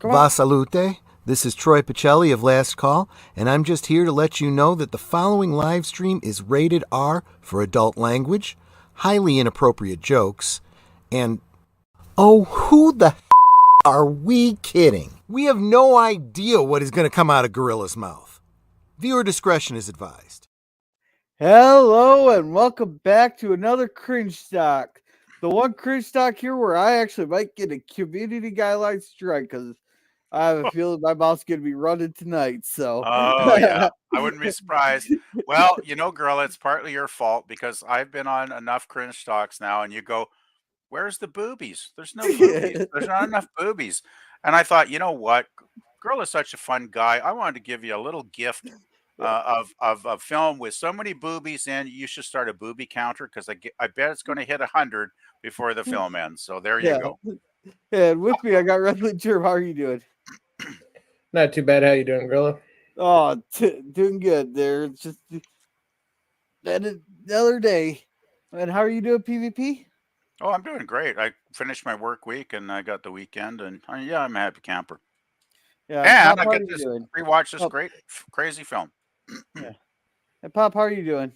come on. Va salute. This is Troy Pacelli of Last Call, and I'm just here to let you know that the following live stream is rated R for adult language, highly inappropriate jokes, and oh, who the are we kidding? We have no idea what is going to come out of Gorilla's mouth. Viewer discretion is advised. Hello and welcome back to another Cringestock. The one Cringestock here where I actually might get a community guideline strike because I have a feeling my mouth's going to be running tonight. So, oh yeah, I wouldn't be surprised. Well, you know, Gorilla, it's partly your fault because I've been on enough Cringestocks now, and you go, "Where's the boobies? There's no boobies. There's not enough boobies." And I thought, you know what, Gorilla's such a fun guy. I wanted to give you a little gift of a film with so many boobies in. You should start a booby counter because I bet it's going to hit 100 before the film ends. So there you go. And with me, I got Redwood Germ. How are you doing? Not too bad. How you doing, Gorilla? Oh, doing good. There, it's just another day. And how are you doing, PvP? Oh, I'm doing great. I finished my work week and I got the weekend, and yeah, I'm a happy camper. Yeah, and I get to rewatch this great, crazy film. Yeah. And Pop, how are you doing?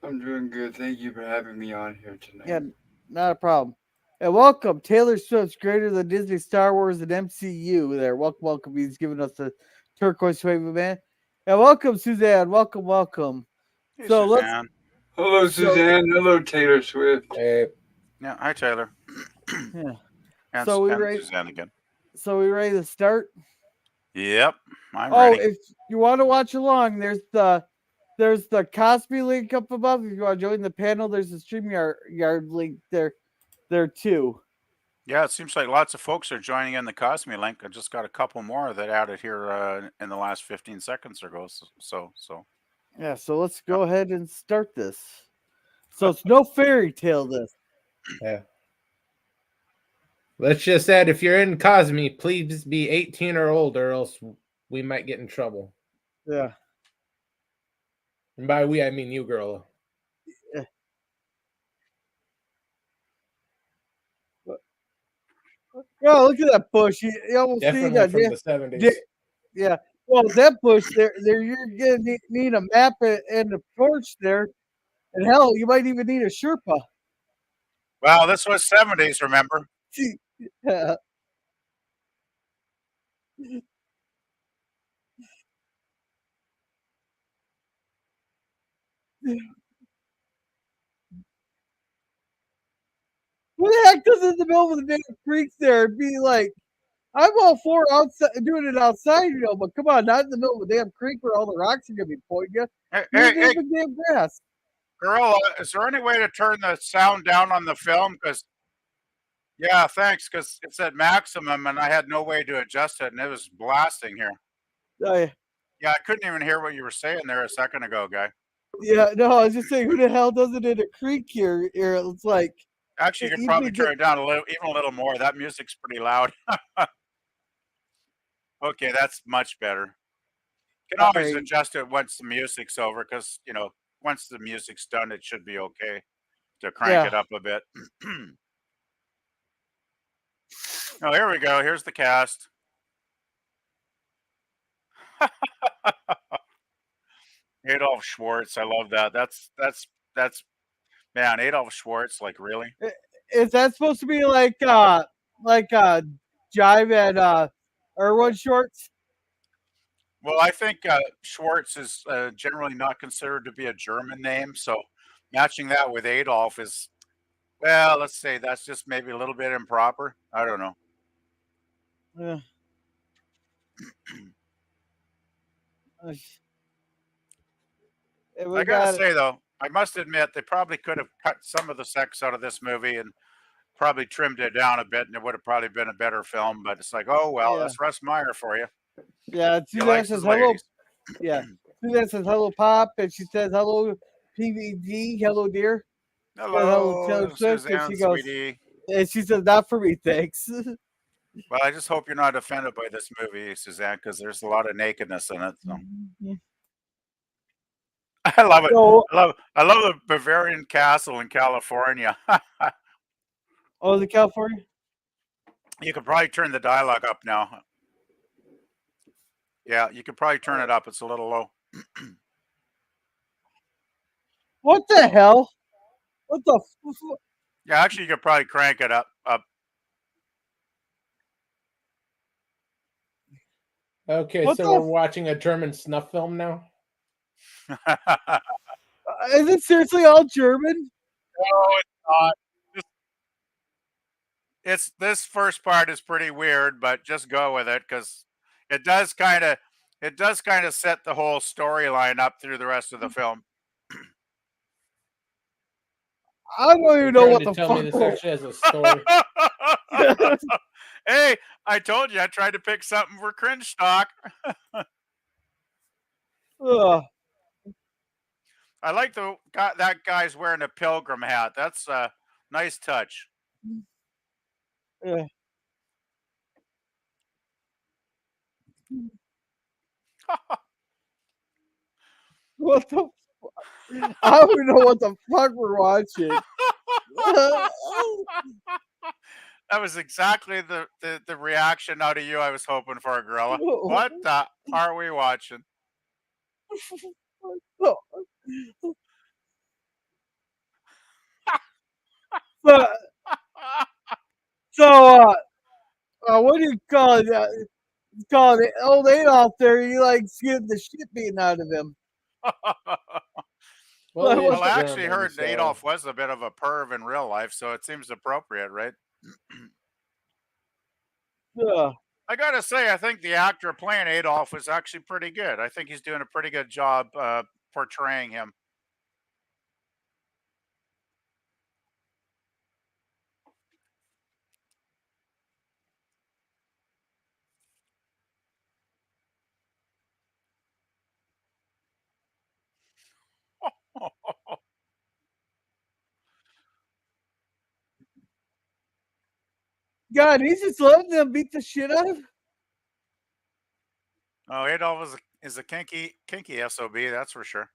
I'm doing good. Thank you for having me on here tonight. Yeah, not a problem. And welcome, Taylor Swift's greater than Disney, Star Wars, and MCU. There, welcome. He's giving us the turquoise wave, man. And welcome, Suzanne. Welcome. Hey, so Suzanne. Hello, Suzanne. Hello, Taylor Swift. Hey. Yeah, hi, Taylor. Yeah. And, so we ready, Suzanne again. So we ready to start? Yep, I'm ready. If you want to watch along, there's the Cosby link up above. If you want to join the panel, there's the StreamYard link there too. Yeah, it seems like lots of folks are joining in the Cosby link. I just got a couple more that added here in the last 15 seconds or so. Yeah, so let's go ahead and start this. So it's no fairy tale this. Yeah. Let's just add, if you're in Cosby, please be 18 or older, or else we might get in trouble. Yeah. And by we, I mean you, Gorilla. Yeah. Oh, look at that bush. You almost see that from the 70s. Yeah. Well, that bush there you're gonna need a map and a torch there. And hell, you might even need a Sherpa. Well, this was 70s, remember? Yeah. Who the heck does it in the middle of the damn creek there and be like, I'm all for doing it outside, but come on, not in the middle of a damn creek where all the rocks are gonna be pointing you. Hey, damn grass. Gorilla, is there any way to turn the sound down on the film? Because yeah, thanks. Because it's at maximum, and I had no way to adjust it, and it was blasting here. Oh, yeah. Yeah, I couldn't even hear what you were saying there a second ago, guy. Yeah, no, I was just saying, who the hell does it in a creek here? It's like. Actually, you could probably turn it down even a little more. That music's pretty loud. Okay, that's much better. You can always adjust it once the music's over, because once the music's done, it should be okay to crank it up a bit. Oh, here we go. Here's the cast. Adolf Schwartz. I love that. That's man, Adolf Schwartz, like, really? Is that supposed to be like Jive and Erwin Schwartz? Well, I think Schwartz is generally not considered to be a German name, so matching that with Adolf is, well, let's say that's just maybe a little bit improper. I don't know. Yeah. I gotta say, though, I must admit they probably could have cut some of the sex out of this movie and probably trimmed it down a bit, and it would have probably been a better film. But it's like, oh well, that's Russ Meyer for you. Yeah, Suzanne says hello. Yeah, Suzanne says hello, Pop, and she says hello, PVG, hello, dear. Hello, Suzanne, and she goes, sweetie. And she says, not for me, thanks. Well, I just hope you're not offended by this movie, Suzanne, because there's a lot of nakedness in it. So. I love it. So, I love the Bavarian castle in California. Oh, the California? You could probably turn the dialogue up now. Yeah, you could probably turn it up. It's a little low. What the hell? What the? Yeah, actually, you could probably crank it up. Okay, What so the we're watching a German snuff film now. Is it seriously all German? No, it's not. It's this first part is pretty weird, but just go with it because it does kind of set the whole storyline up through the rest of the film. I don't even You're know trying what to the tell fuck. me this actually has a story. Hey, I told you I tried to pick something for Cringestock. Ugh. I like that guy's wearing a pilgrim hat. That's a nice touch. Yeah. What the? I don't even know what the fuck we're watching. That was exactly the reaction out of you I was hoping for, Gorilla. What the are we watching? So, so what do you call it? Call it old Adolf there. He likes getting the shit beaten out of him. Well, Well, I actually German, heard so- Adolf was a bit of a perv in real life, so it seems appropriate, right? Ugh. I gotta say, I think the actor playing Adolf was actually pretty good. I think he's doing a pretty good job portraying him. God, he's just letting them beat the shit out of him. Oh, Adolf is a kinky SOB, that's for sure.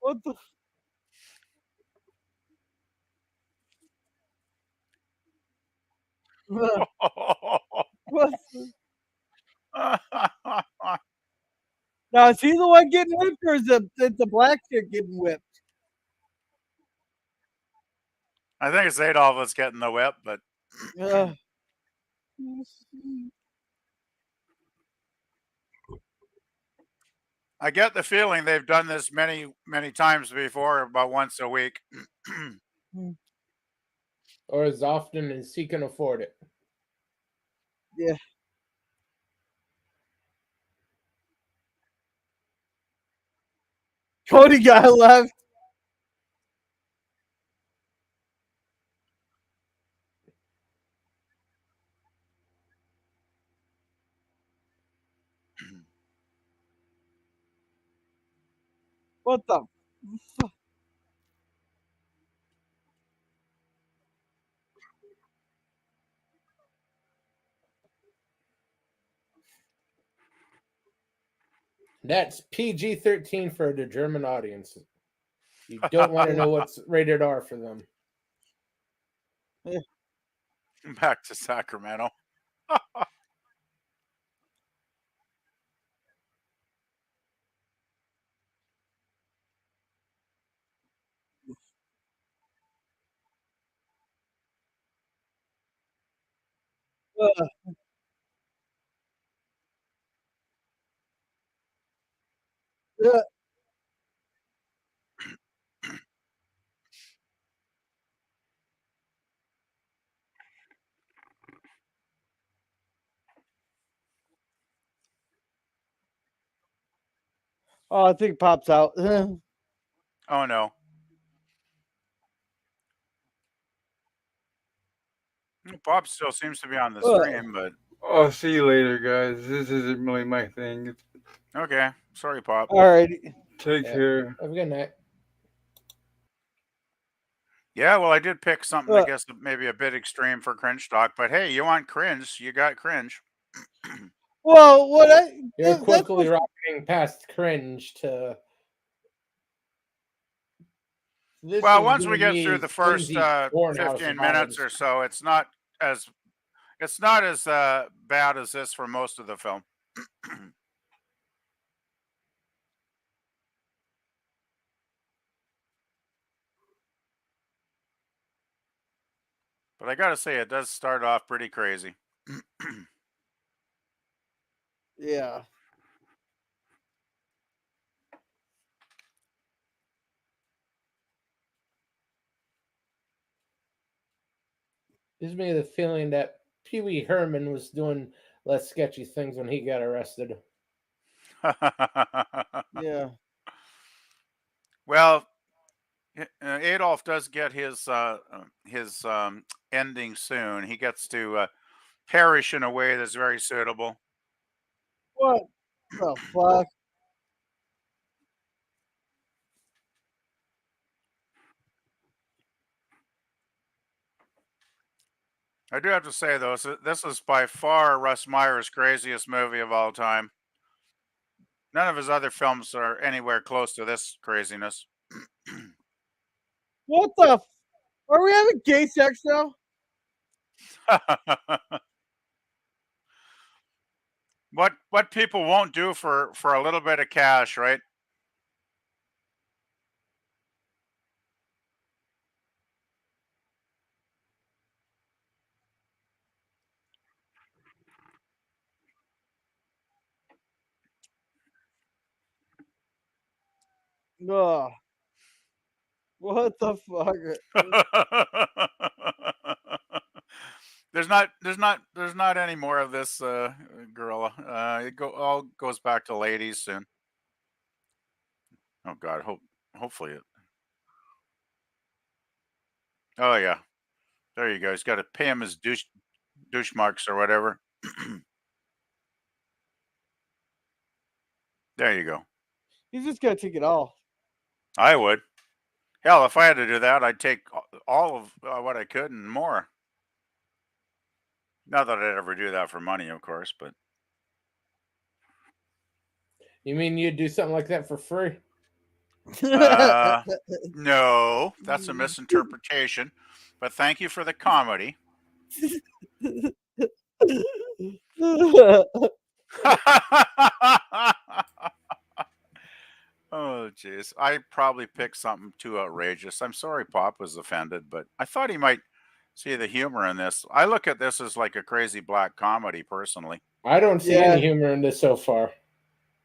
What the? What? Now is he the one getting whipped, or is the black chick getting whipped? I think it's Adolf that's getting the whip, but I get the feeling they've done this many times before, about once a week. or as often as he can afford it. Yeah. Cody guy left. What the? That's PG-13 for the German audience. You don't want to know what's rated R for them. Back to Sacramento. Oh, I think it pops out. Oh no. Bob still seems to be on the stream, but I'll see you later, guys. This isn't really my thing. okay. Sorry, Pop. All right. Take care. Have a good night. Yeah, well, I did pick something, I guess, maybe a bit extreme for Cringestock, but hey, you want cringe, you got cringe. Well, You're quickly rocketing past cringe to. Well, once we get through the first 15 minutes or so, it's not as It's not as bad as this for most of the film. But I gotta say, it does start off pretty crazy. Yeah. Gives me the feeling that Pee Wee Herman was doing less sketchy things when he got arrested. Yeah. Well, Adolf does get his ending soon. He gets to perish in a way that's very suitable. What the fuck? I do have to say, though, this is by far Russ Meyer's craziest movie of all time. None of his other films are anywhere close to this craziness. What the? Are we having gay sex now? What people won't do for a little bit of cash, right? Ugh. What the fuck? There's not any more of this gorilla. All goes back to ladies soon. Oh God, hopefully it. Oh yeah, there you go. He's got to pay him his douche marks or whatever. There you go. He's just gonna take it all. I would. Hell, if I had to do that, I'd take all of what I could and more. Not that I'd ever do that for money, of course, but You mean you'd do something like that for free? no, that's a misinterpretation. But thank you for the comedy. Oh, jeez. I probably picked something too outrageous. I'm sorry Pop was offended, but I thought he might see the humor in this. I look at this as like a crazy black comedy, personally. I don't see any humor in this so far.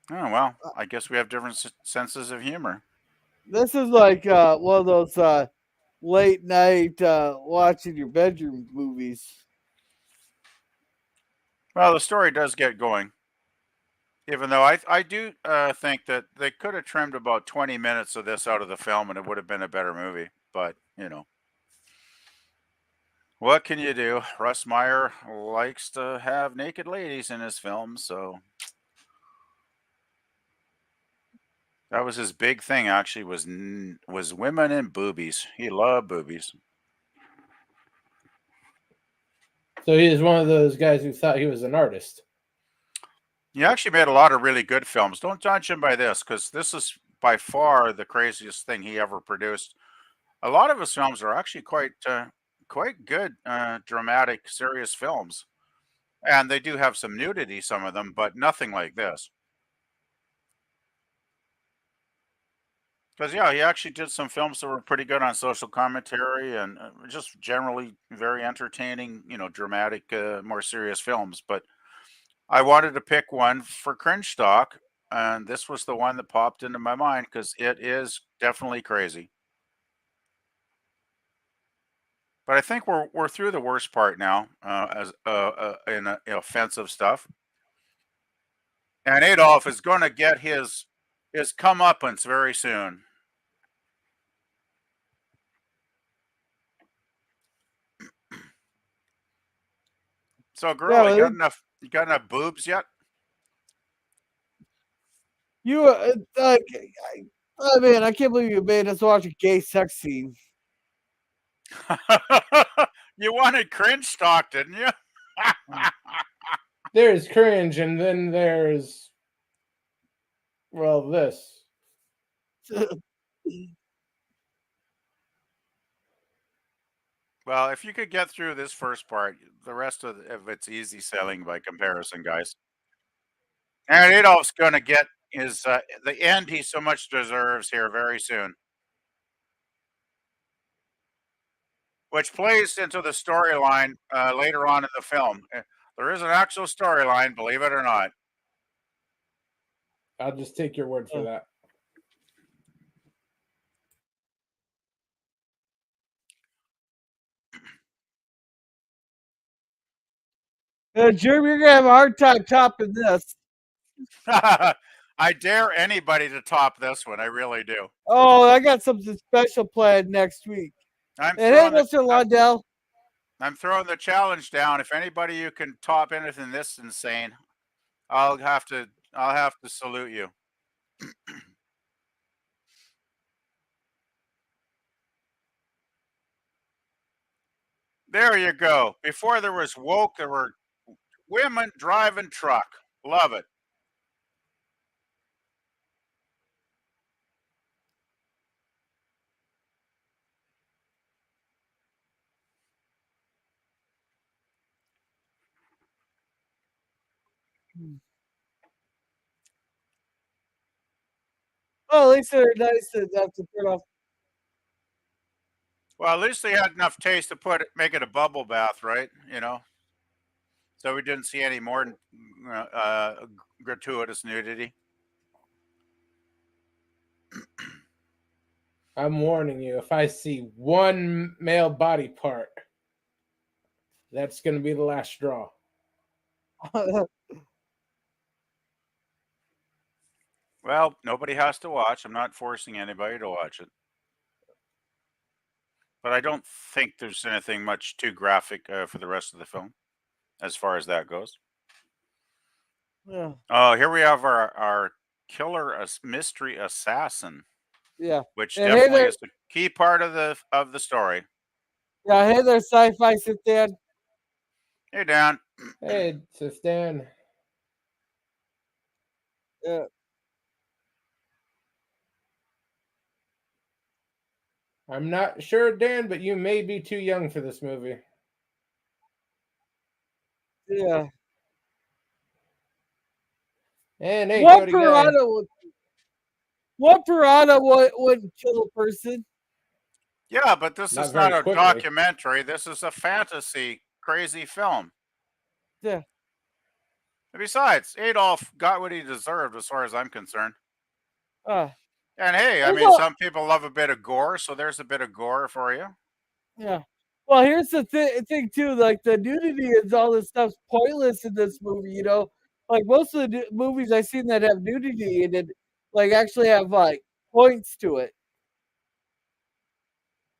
Oh, well, I guess we have different senses of humor. This is like one of those late night watching your bedroom movies. Well, the story does get going. Even though I do think that they could have trimmed about 20 minutes of this out of the film and it would have been a better movie. But, you know, what can you do? Russ Meyer likes to have naked ladies in his films, so that was his big thing. Actually, was women and boobies. He loved boobies. So he is one of those guys who thought he was an artist. He actually made a lot of really good films. Don't judge him by this, because this is by far the craziest thing he ever produced. A lot of his films are actually quite good, dramatic, serious films, and they do have some nudity, some of them, but nothing like this. Because yeah, he actually did some films that were pretty good on social commentary and just generally very entertaining, you know, dramatic, more serious films. But I wanted to pick one for Cringestock, and this was the one that popped into my mind because it is definitely crazy. But I think we're through the worst part now, as in offensive stuff. And Adolf is going to get his comeuppance very soon. So, girl, Yeah, you got enough boobs yet? You like, oh man, I can't believe you made us watch a gay sex scene. You wanted Cringestock, didn't you? There's cringe, and then there's, well, this. Well, if you could get through this first part, the rest of it's easy selling by comparison, guys. And Adolf's going to get his the end he so much deserves here very soon, which plays into the storyline later on in the film. There is an actual storyline, believe it or not. I'll just take your word for that. Jeremy, you're gonna have a hard time topping this. I dare anybody to top this one. I really do. Oh, I got something special planned next week. I'm And hey, throwing Mr. Lundell. I'm throwing the challenge down. If anybody you can top anything this insane, I'll have to salute you. There you go. Before there was woke, there were women driving truck. Love it. Oh, at least they're nice enough to put off. Well, at least they had enough taste to make it a bubble bath, right? So we didn't see any more gratuitous nudity. I'm warning you, if I see one male body part, that's going to be the last straw. Well, nobody has to watch. I'm not forcing anybody to watch it. But I don't think there's anything much too graphic for the rest of the film, as far as that goes. Yeah. Oh, here we have our killer mystery assassin. Yeah. Which And definitely is the key part of the story. Yeah, hey there, sci-fi sit Dan. Hey Dan. Hey, Sis Dan. Yeah. I'm not sure, Dan, but you may be too young for this movie. Yeah. And hey, One Cody piranha wouldn't kill a person. Yeah, but this Not is not very a quickly. documentary. This is a fantasy crazy film. Yeah. And besides, Adolf got what he deserved as far as I'm concerned. And hey, I mean, some people love a bit of gore, so there's a bit of gore for you. Yeah. Well, here's the thing too. Like the nudity and all this stuff's pointless in this movie. You know, like most of the movies I've seen that have nudity in it, like actually have like points to it.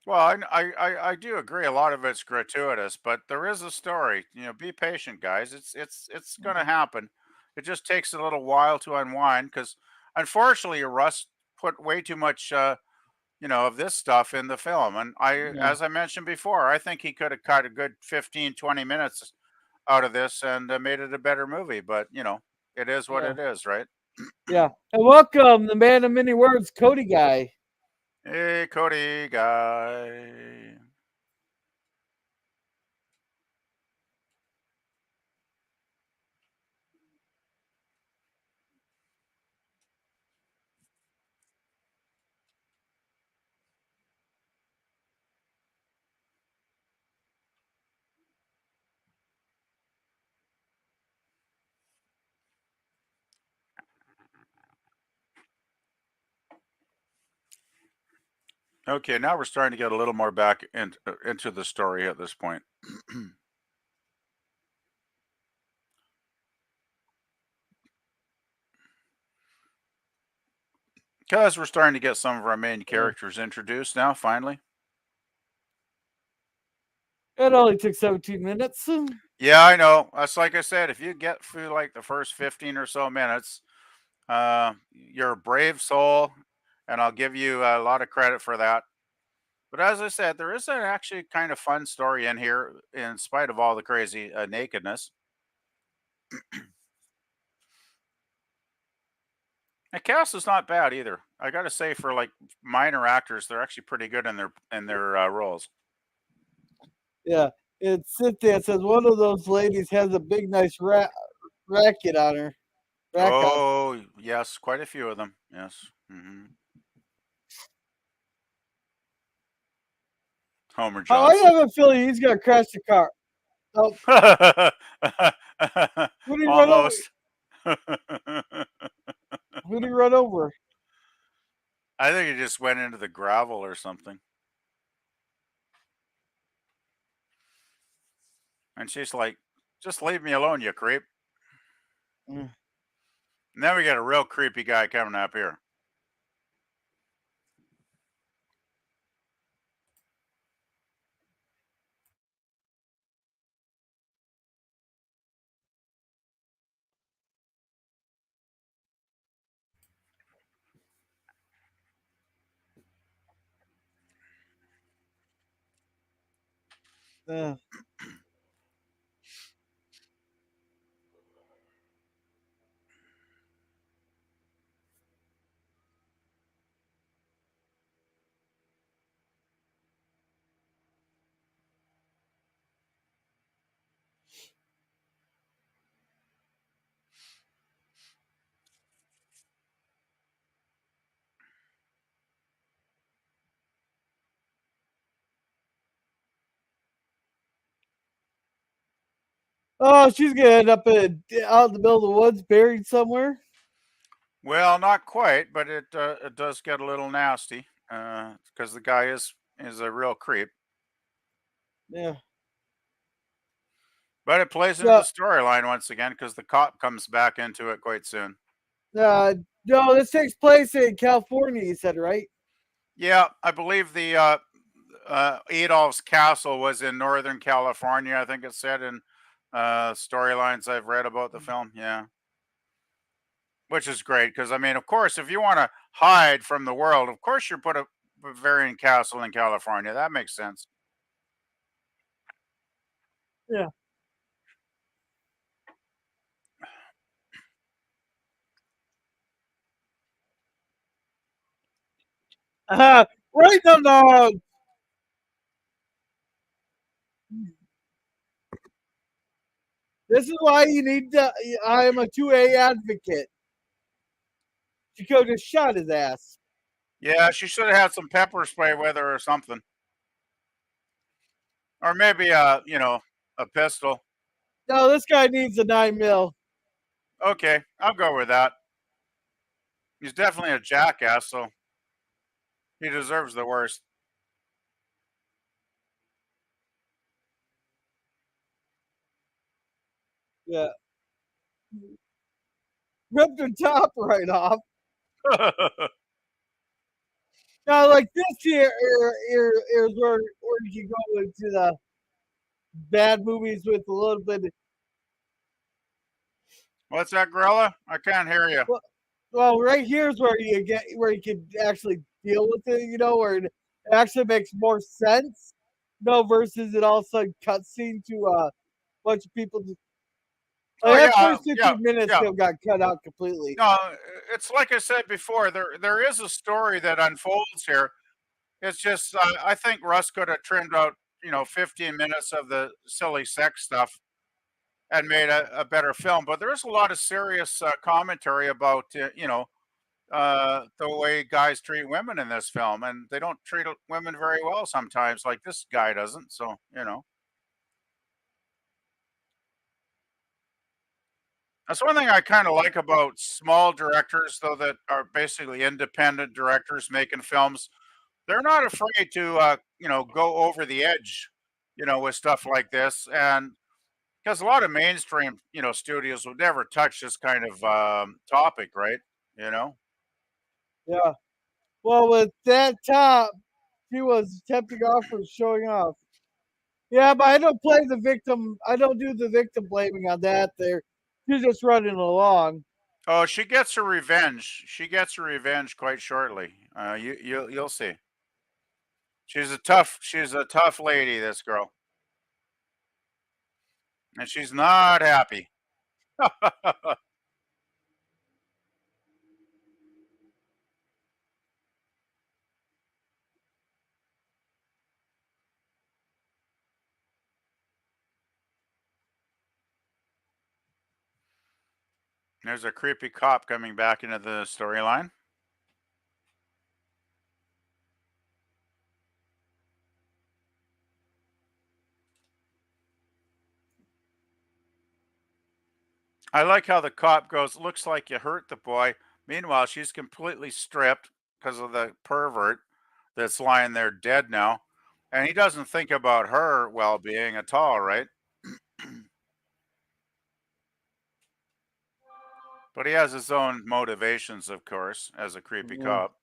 Well, I do agree. A lot of it's gratuitous, but there is a story. Be patient, guys. It's going to happen. It just takes a little while to unwind because, unfortunately, Russ put way too much, of this stuff in the film. And as I mentioned before, I think he could have cut a good 15, 20 minutes out of this and made it a better movie. But it is what it is, right? Yeah. And welcome, the man of many words, Cody guy. Hey, Cody guy. Okay, now we're starting to get a little more back into the story at this point. Because we're starting to get some of our main characters introduced now, finally. It only took 17 minutes. Yeah, I know. That's like I said, if you get through like the first 15 or so minutes, you're a brave soul, and I'll give you a lot of credit for that. But as I said, there is an actually kind of fun story in here, in spite of all the crazy nakedness. The cast is not bad either. I got to say, for like minor actors, they're actually pretty good in their roles. Yeah, it's Cynthia. It says one of those ladies has a big, nice racket on her. Rack on. Oh, yes, quite a few of them. Yes. Homer Oh, I Johnson. have a feeling he's gonna crash the car. Oh, who did he run over? Almost. Who did he run over? I think he just went into the gravel or something. And she's like, just leave me alone, you creep. Mm. And then we got a real creepy guy coming up here. Uh, oh, she's gonna end up out in the middle of the woods, buried somewhere. Well, not quite, but it does get a little nasty because the guy is a real creep. Yeah. But it plays into So, the storyline once again because the cop comes back into it quite soon. no, this takes place in California. You said, right? Yeah, I believe the Adolf's castle was in Northern California. I think it said in storylines I've read about the film. Yeah, which is great because I mean, of course, if you want to hide from the world, of course you put a Bavarian castle in California. That makes sense. Yeah. Right on the. This is why you need to. I am a 2A advocate. She could have just shot his ass. Yeah, she should have had some pepper spray with her or something, or maybe a pistol. No, this guy needs a 9 mil. Okay, I'll go with that. He's definitely a jackass, so he deserves the worst. Yeah. Ripped her top right off. Now, like this here is where you go into the bad movies with a little bit. What's that, gorilla? I can't hear you. Well, right here is where you can actually deal with it. Where it actually makes more sense. No, versus it all of a sudden cutscene to a bunch of people. Oh Like that yeah, first yeah, 15 minutes yeah. got cut out completely. No, it's like I said before. There is a story that unfolds here. It's just I think Russ could have trimmed out 15 minutes of the silly sex stuff and made a better film. But there is a lot of serious commentary about the way guys treat women in this film, and they don't treat women very well sometimes. Like this guy doesn't. So that's one thing I kind of like about small directors, though, that are basically independent directors making films. They're not afraid to, go over the edge, with stuff like this. And because a lot of mainstream, studios would never touch this kind of topic, right? You know? Yeah. Well, with that top, she was tempting offers showing off. Yeah, but I don't play the victim. I don't do the victim blaming on that. She's just running along. Oh, she gets her revenge. She gets her revenge quite shortly. You'll see. She's a tough lady, this girl, and she's not happy. There's a creepy cop coming back into the storyline. I like how the cop goes, looks like you hurt the boy. Meanwhile, she's completely stripped because of the pervert that's lying there dead now. And he doesn't think about her well being at all, right? But he has his own motivations, of course, as a creepy Yeah. cop.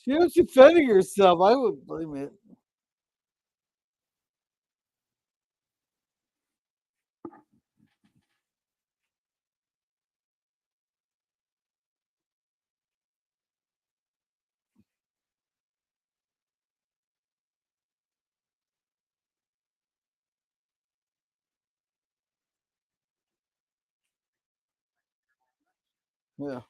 She was defending herself. I wouldn't blame it. Yeah.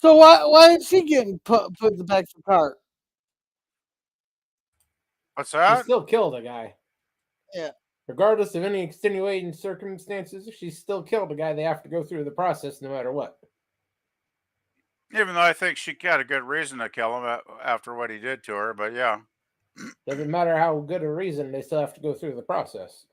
So why is she getting put in the back of the car? What's She that? still killed a guy. Yeah. Regardless of any extenuating circumstances, she still killed a guy. They have to go through the process no matter what. Even though I think she got a good reason to kill him after what he did to her, but yeah. Doesn't matter how good a reason, they still have to go through the process.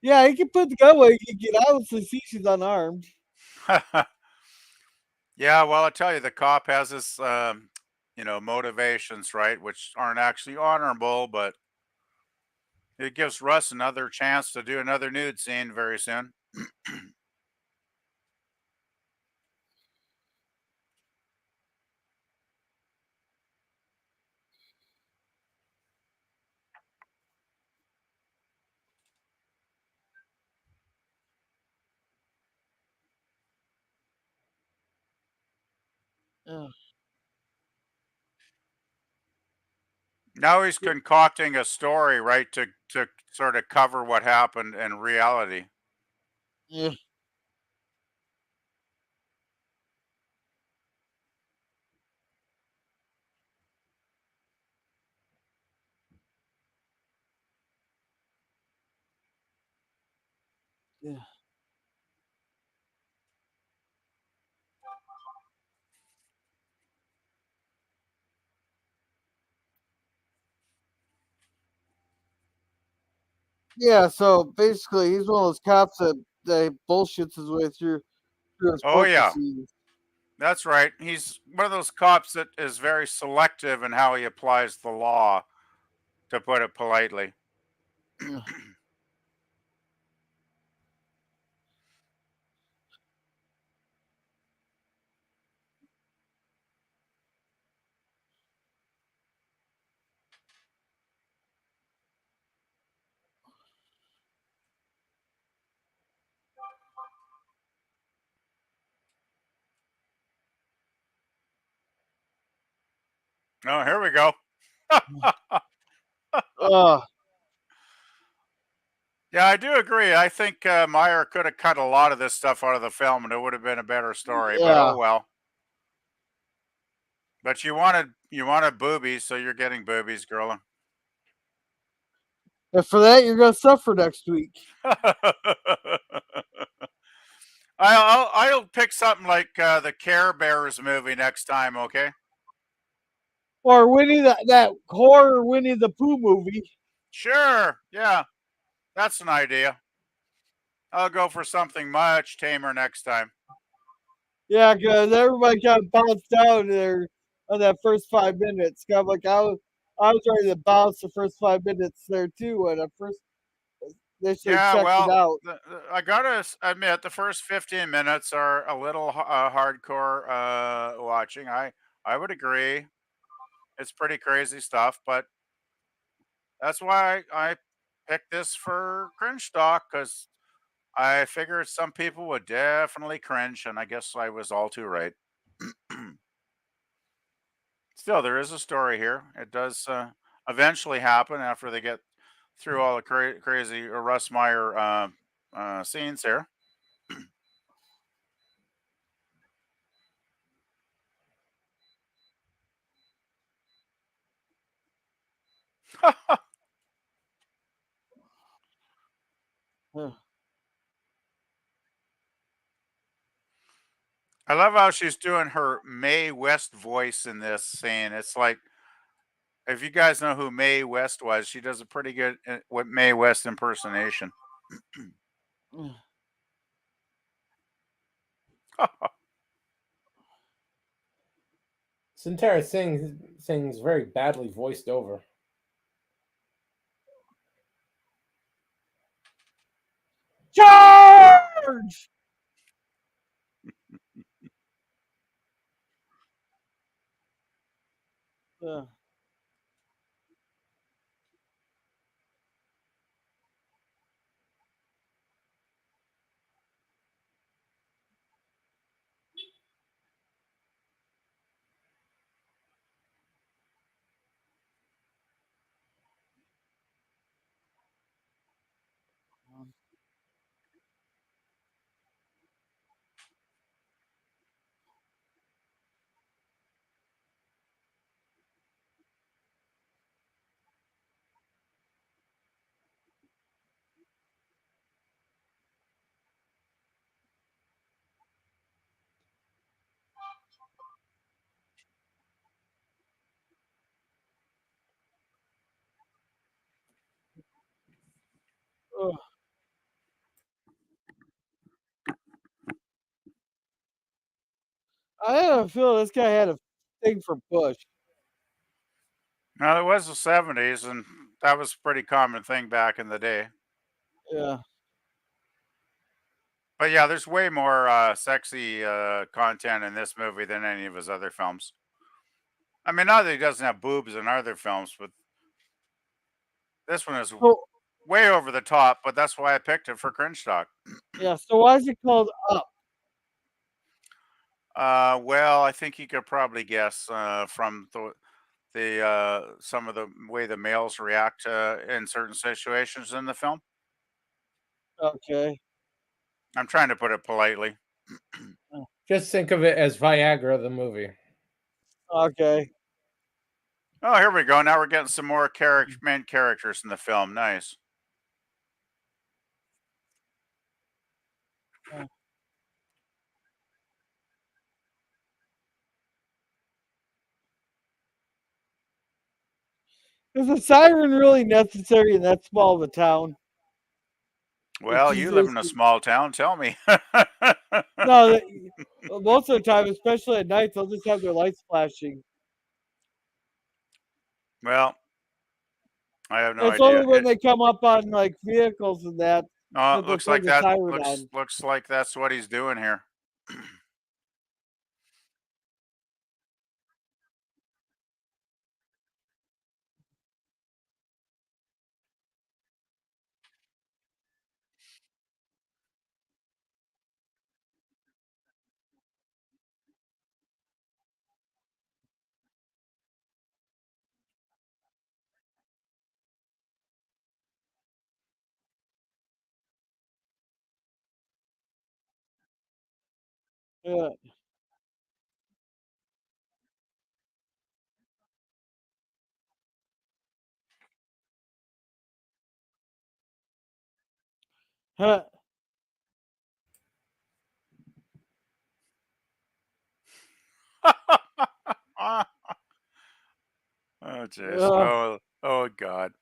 Yeah, he can put the gun away. He can obviously see she's unarmed. Yeah, well, I tell you, the cop has his, motivations, right, which aren't actually honorable, but it gives Russ another chance to do another nude scene very soon. Yeah. Now he's concocting a story, right, to sort of cover what happened in reality. Yeah. Yeah. Yeah, so basically he's one of those cops that bullshits his way through his Oh court yeah, proceedings. that's right. He's one of those cops that is very selective in how he applies the law, to put it politely. Yeah. Oh, here we go. Uh, Yeah, I do agree. I think Meyer could have cut a lot of this stuff out of the film, and it would have been a better story. But oh Yeah. well. But you wanted boobies, so you're getting boobies, girl. And for that, you're gonna suffer next week. I'll pick something like the Care Bears movie next time. Okay. Or that horror Winnie the Pooh movie. Sure. Yeah, that's an idea. I'll go for something much tamer next time. Yeah, because everybody got bounced down there on that first 5 minutes. Kind of like I was ready to bounce the first 5 minutes there too when I first initially Yeah, checked it well, out. I gotta admit, the first 15 minutes are a little hardcore watching. I would agree. It's pretty crazy stuff, but that's why I picked this for cringe stock because I figured some people would definitely cringe, and I guess I was all too right. Still, there is a story here. It does eventually happen after they get through all the crazy Russ Meyer scenes here. I love how she's doing her Mae West voice in this scene. It's like if you guys know who Mae West was, she does a pretty good with Mae West impersonation. This entire thing's very badly voiced over. Charge! Uh, uh, I have a feeling this guy had a thing for Bush. Now it was the 70s, and that was a pretty common thing back in the day. Yeah. But yeah, there's way more sexy content in this movie than any of his other films. I mean, not that he doesn't have boobs in other films, but this one is So way over the top. But that's why I picked it for cringe stock. yeah. So why is it called Up? Well, I think you could probably guess from the some of the way the males react in certain situations in the film. Okay. I'm trying to put it politely. Just think of it as Viagra, the movie. Okay. Oh, here we go. Now we're getting some more main characters in the film. Nice. Is a siren really necessary in that small of a town? It's Well, you live easiest in a to- small town. Tell me. no, most of the time, especially at night, they'll just have their lights flashing. Well, I have no It's idea. only when they come up on like vehicles and that that they'll Looks turn like the that. siren Looks on. looks like that's what he's doing here. Yeah. Huh. Oh, jeez. Uh, Oh, God.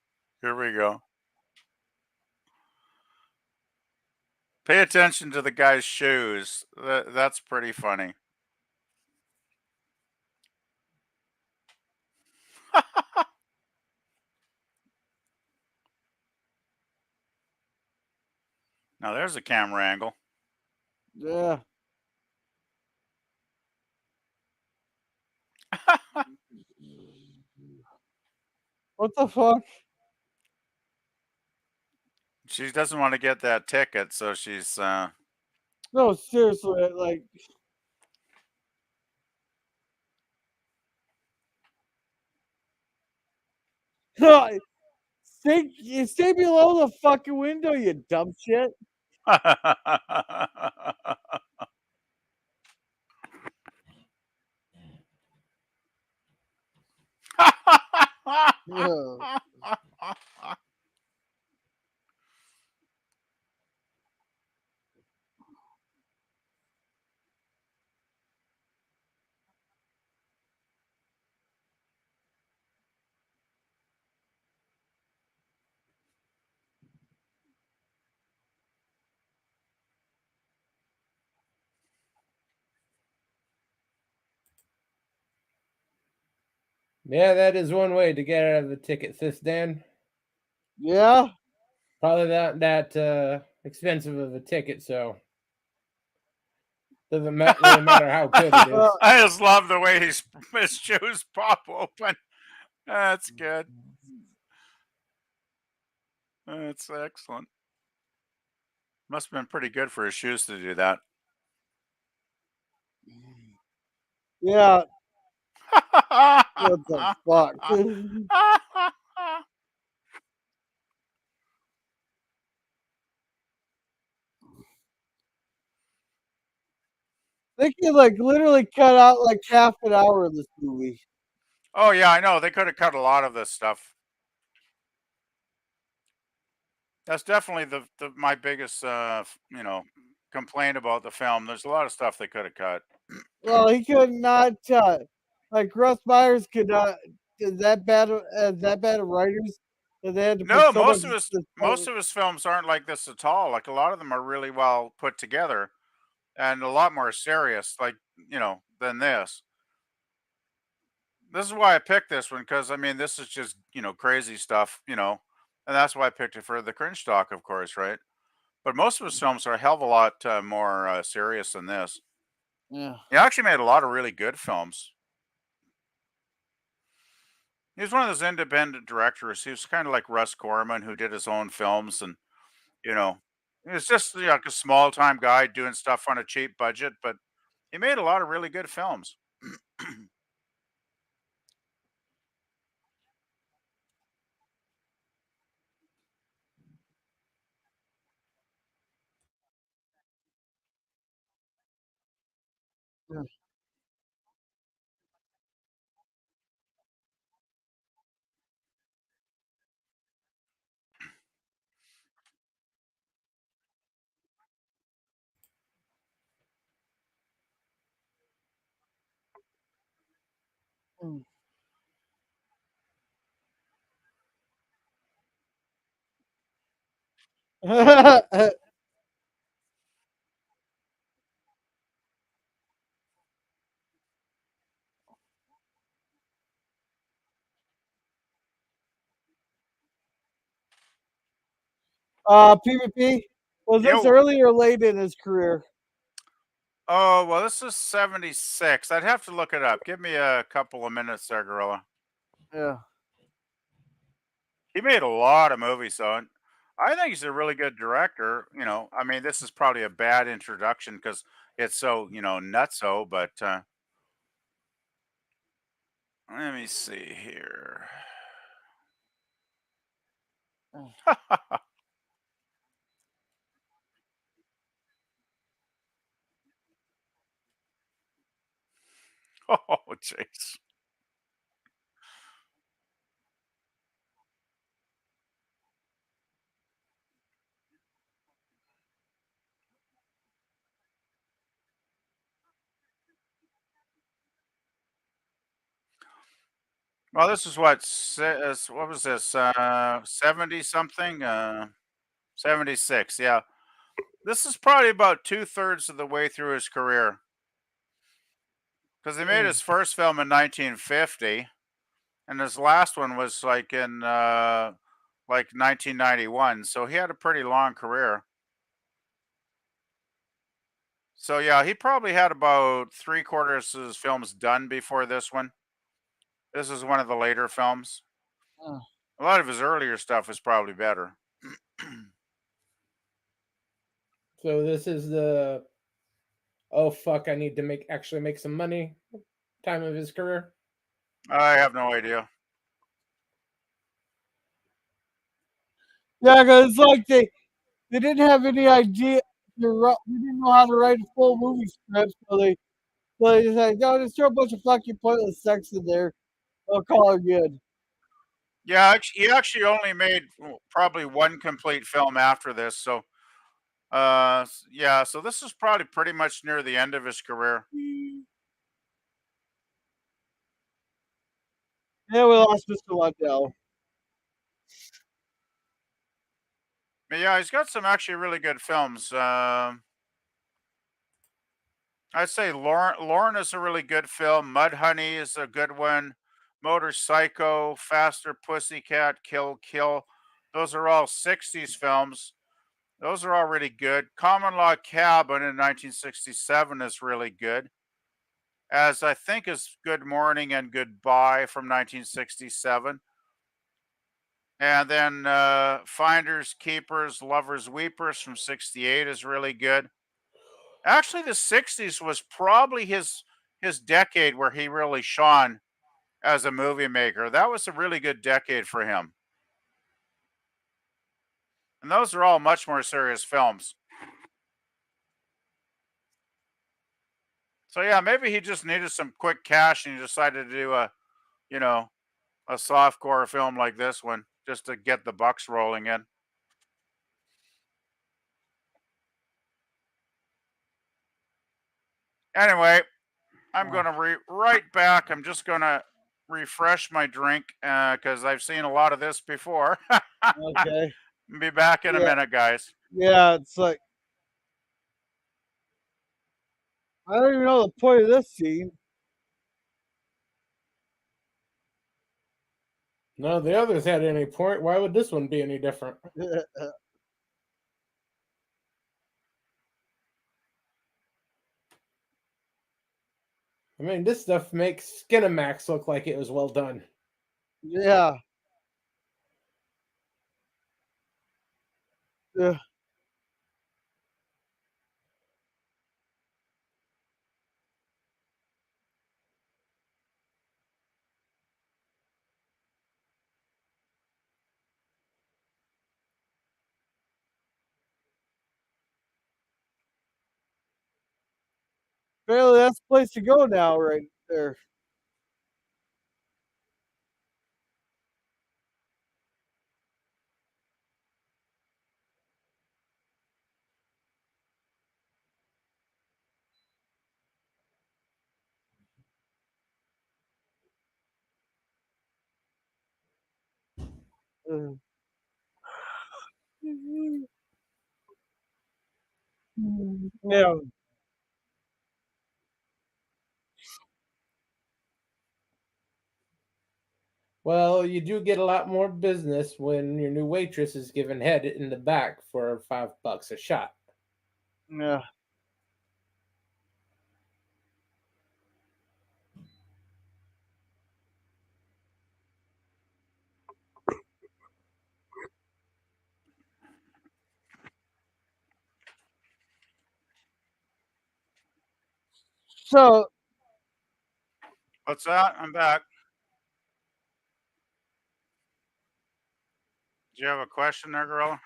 Here we go. Pay attention to the guy's shoes. That's pretty funny. Now there's a camera angle. yeah. What the fuck? She doesn't want to get that ticket, so she's No, seriously, like, stay below the fucking window, you dumb shit. Yeah. Yeah, that is one way to get out of the ticket, sis Dan. Yeah. Probably not that expensive of a ticket, so doesn't really matter how good it is. I just love the way his shoes pop open. That's good. That's excellent. Must have been pretty good for his shoes to do that. Yeah. What the fuck? They could like literally cut out like half an hour of this movie. Oh yeah, I know. They could have cut a lot of this stuff. That's definitely the my biggest complaint about the film. There's a lot of stuff they could have cut. Well, he could not like Russ Myers could not is that bad of writers that they had to put No, so much. most of his films aren't like this at all. Like a lot of them are really well put together and a lot more serious, like than this. This is why I picked this one because I mean this is just crazy stuff, and that's why I picked it for the cringe stock, of course, right? But most of his films are a hell of a lot more serious than this. Yeah. He actually made a lot of really good films. He was one of those independent directors. He was kind of like Russ Corman, who did his own films, and you know, he was just like a small time guy doing stuff on a cheap budget. But he made a lot of really good films. Yeah. Mm. PvP, was this Yo, early or late in his career? oh well, this is '76. I'd have to look it up. Give me a couple of minutes there, Gorilla. Yeah. He made a lot of movies, though. And I think he's a really good director. I mean, this is probably a bad introduction because it's so nutso. But let me see here. jeez. Well, this is what was this? 70 something? 76. Yeah. This is probably about 2/3 of the way through his career. Because he made his first film in 1950, and his last one was like 1991. So he had a pretty long career. So yeah, he probably had about 3/4 of his films done before this one. This is one of the later films. Uh, A lot of his earlier stuff was probably better. So this is the oh fuck, I need to actually make some money time of his career. I have no idea. yeah, because it's like they didn't have any idea. They didn't know how to write a full movie script, so they just like, no, just throw a bunch of fucking pointless sex in there. I'll call it good. Yeah, he actually only made probably one complete film after this. So yeah, so this is probably pretty much near the end of his career. Yeah, we lost Mr. Lundell. But yeah, he's got some actually really good films. I'd say Lauren is a really good film. Mudhoney is a good one. Motor Psycho, Faster Pussycat, Kill Kill. Those are all 60s films. Those are all really good. Common Law Cabin in 1967 is really good. As I think is Good Morning and Goodbye from 1967. And then Finders, Keepers, Lovers, Weepers from 68 is really good. Actually, the 60s was probably his decade where he really shone as a movie maker. That was a really good decade for him. And those are all much more serious films. So yeah, maybe he just needed some quick cash and he decided to do you know, a softcore film like this one just to get the bucks rolling in. Anyway, I'm going to right back. I'm just going to refresh my drink because I've seen a lot of this before. Okay. Be back in a Yeah. minute, guys. Yeah, it's like I don't even know the point of this scene. None of the others had any point. Why would this one be any different? I mean, this stuff makes Skinamax look like it was well done. Yeah. Yeah. Apparently that's the place to go now, right there. Yeah. Well, you do get a lot more business when your new waitress is given head in the back for $5 a shot. Yeah. So What's that? I'm back. Do you have a question there, girl?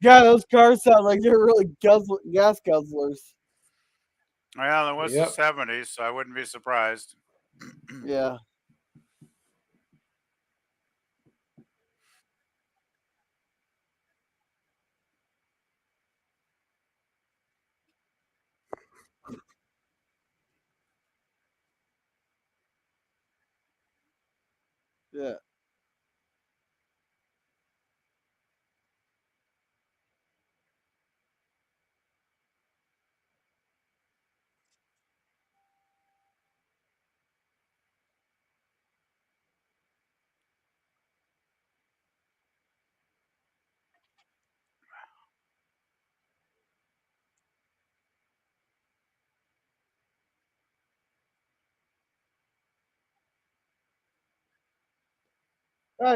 Yeah, those cars sound like they're really gas guzzlers. Well, it was the Yep. 70s, so I wouldn't be surprised. Yeah. Yeah.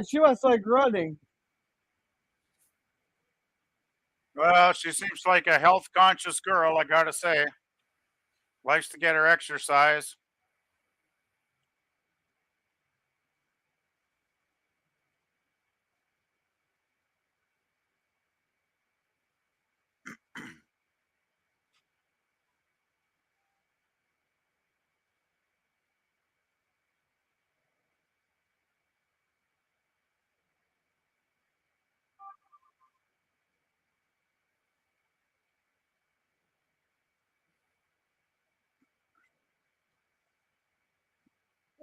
She was like running. Well, she seems like a health conscious girl, I gotta say. Likes to get her exercise.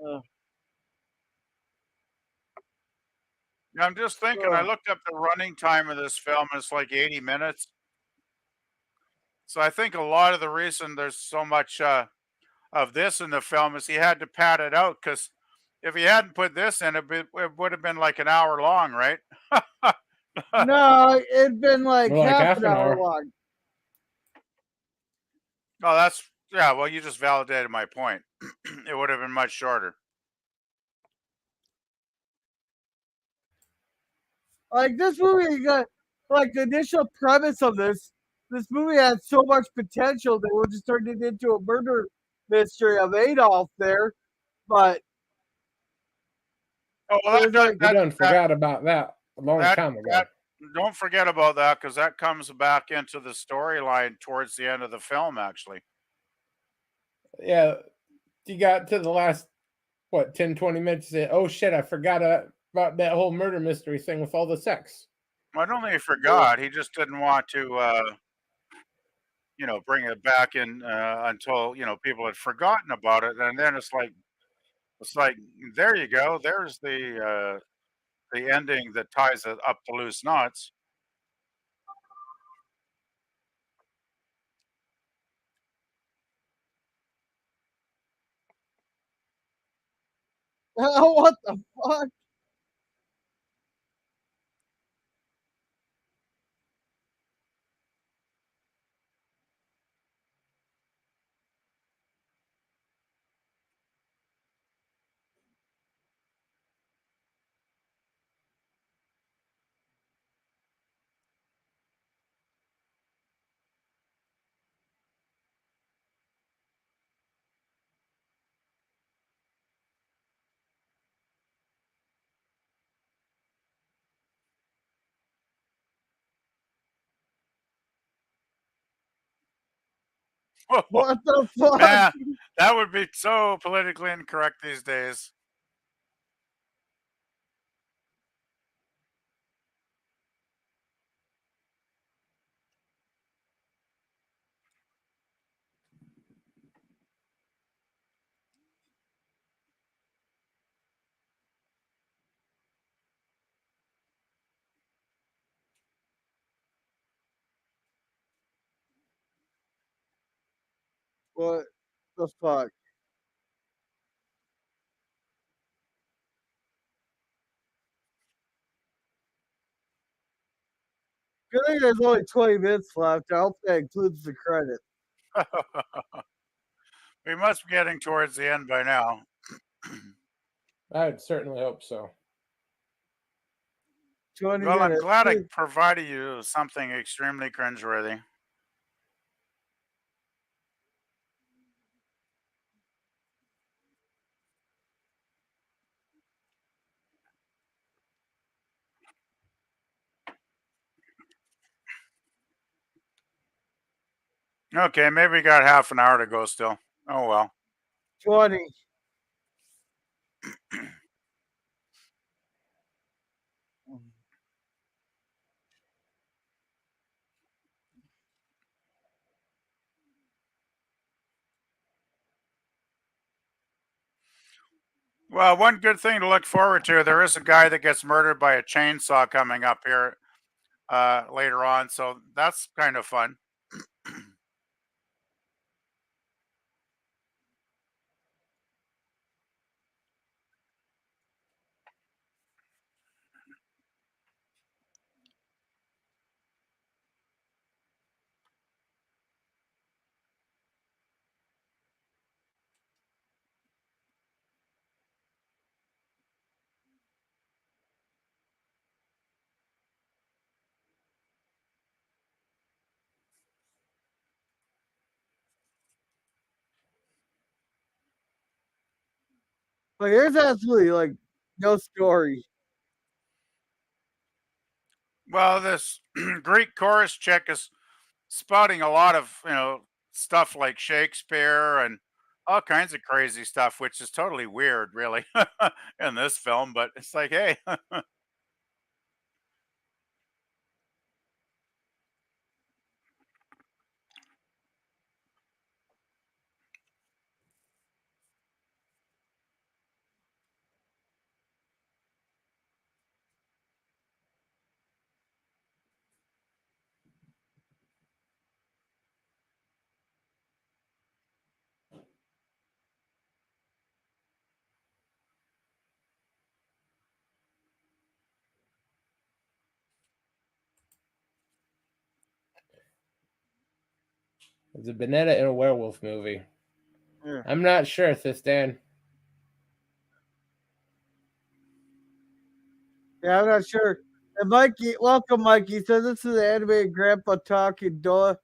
Uh, I'm just thinking, I looked up the running time of this film, and it's like 80 minutes. So I think a lot of the reason there's so much of this in the film is he had to pad it out because if he hadn't put this in, it would have been like an hour long, right? no, it'd been like More like half half an an hour hour. long. Oh, that's yeah. Well, you just validated my point. It would have been much shorter. Like this movie got like the initial premise of this movie had so much potential that we just turned it into a murder mystery of Adolf there. But Oh, well, it was like We done forgot about that a long that time ago. that don't forget about that because that comes back into the storyline towards the end of the film, actually. Yeah, you got to the last, what, 10, 20 minutes, you say, oh shit, I forgot about that whole murder mystery thing with all the sex. I don't think he forgot. He just didn't want to, bring it back in until people had forgotten about it, and then it's like there you go. There's the ending that ties it up to loose knots. what the fuck? What the fuck? Man, that would be so politically incorrect these days. What the fuck? Good thing there's only 20 minutes left. I hope that includes the credit. We must be getting towards the end by now. I would certainly hope so. 20 Well, I'm minutes. glad I provided you something extremely cringeworthy. Okay, maybe we got half an hour to go still. Oh well. 20. Well, one good thing to look forward to, there is a guy that gets murdered by a chainsaw coming up here later on, so that's kind of fun. But here's absolutely like no story. Well, this Greek chorus chick is spouting a lot of, stuff like Shakespeare and all kinds of crazy stuff, which is totally weird, really, in this film. But it's like, hey, It's a Bonetta and a werewolf movie. Yeah. I'm not sure, Sis Dan. Yeah, I'm not sure. And Mikey, welcome, Mikey. So this is the animated grandpa talking dog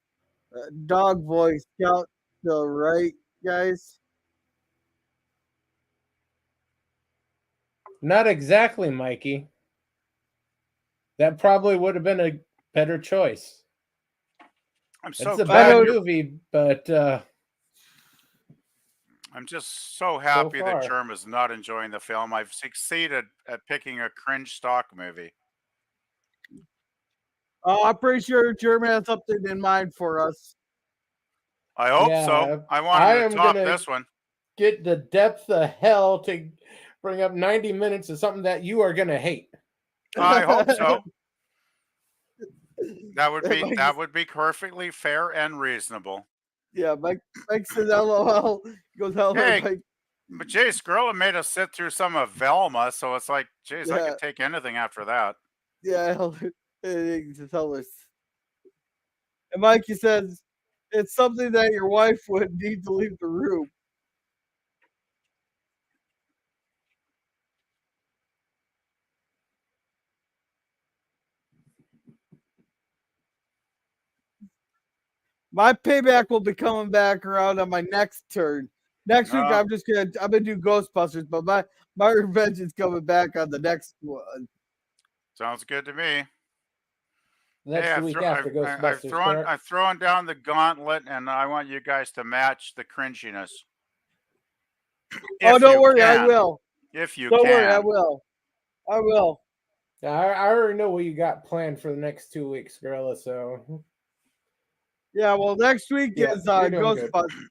voice. Count the right, guys. Not exactly, Mikey. That probably would have been a better choice. I'm so It's a glad bad you. movie, but I'm just so happy that far. Germ is not enjoying the film. I've succeeded at picking a cringe stock movie. Oh, I'm pretty sure German has something in mind for us. I hope Yeah, so. I want I him am to top gonna this one. get the depth of hell to bring up 90 minutes of something that you are gonna hate. I hope so. That Mike- would be perfectly fair and reasonable. Yeah, Mike says LOL. He goes, hello, Hey, Mike. but Jay Skrilla made us sit through some of Velma, so it's like, geez, I Yeah. could take anything after that. Yeah, it's hilarious. And Mikey says, it's something that your wife would need to leave the room. My payback will be coming back around on my next turn. Next week, Oh. I'm gonna do Ghostbusters, but my revenge is coming back on the next one. Sounds good to me. That's Hey, the week after Ghostbusters, correct? I've thrown down the gauntlet, and I want you guys to match the cringiness. Oh, If don't you worry, I can. will. If you Don't can. worry, I will. I will. I already know what you got planned for the next 2 weeks, Gorilla, so Yeah, well, next week yeah, is you're doing good. Ghostbusters.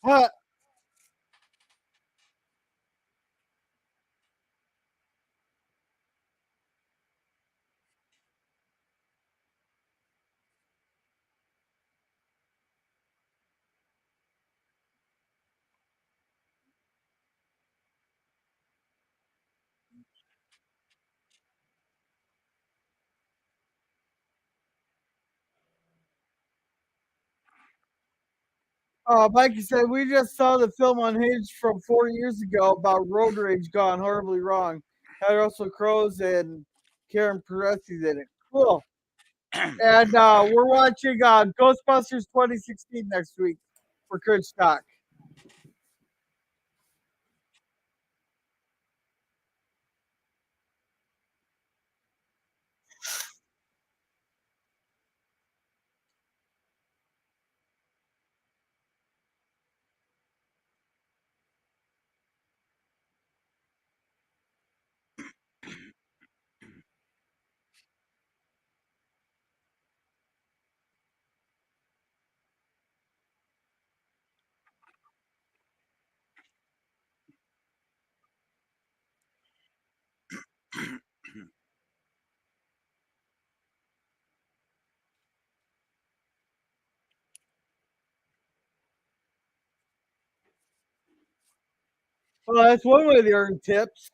Huh. Mikey said we just saw the film Unhinged from 4 years ago about road rage gone horribly wrong. Had Russell Crowe's and Karen Perezzi's in it. Cool. And we're watching Ghostbusters 2016 next week for Cringestock. Well, that's one way to earn tips.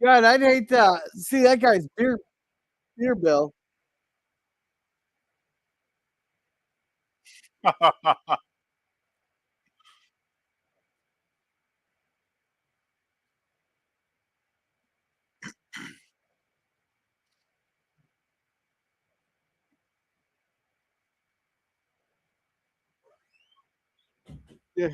God, I'd hate to see that guy's beer bill. Yeah.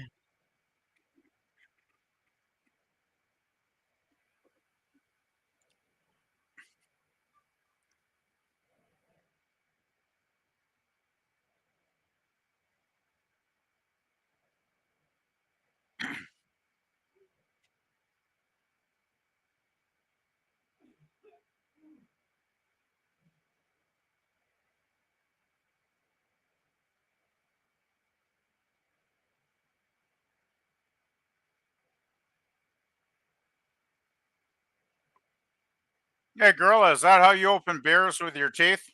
Hey, girl, is that how you open beers with your teeth?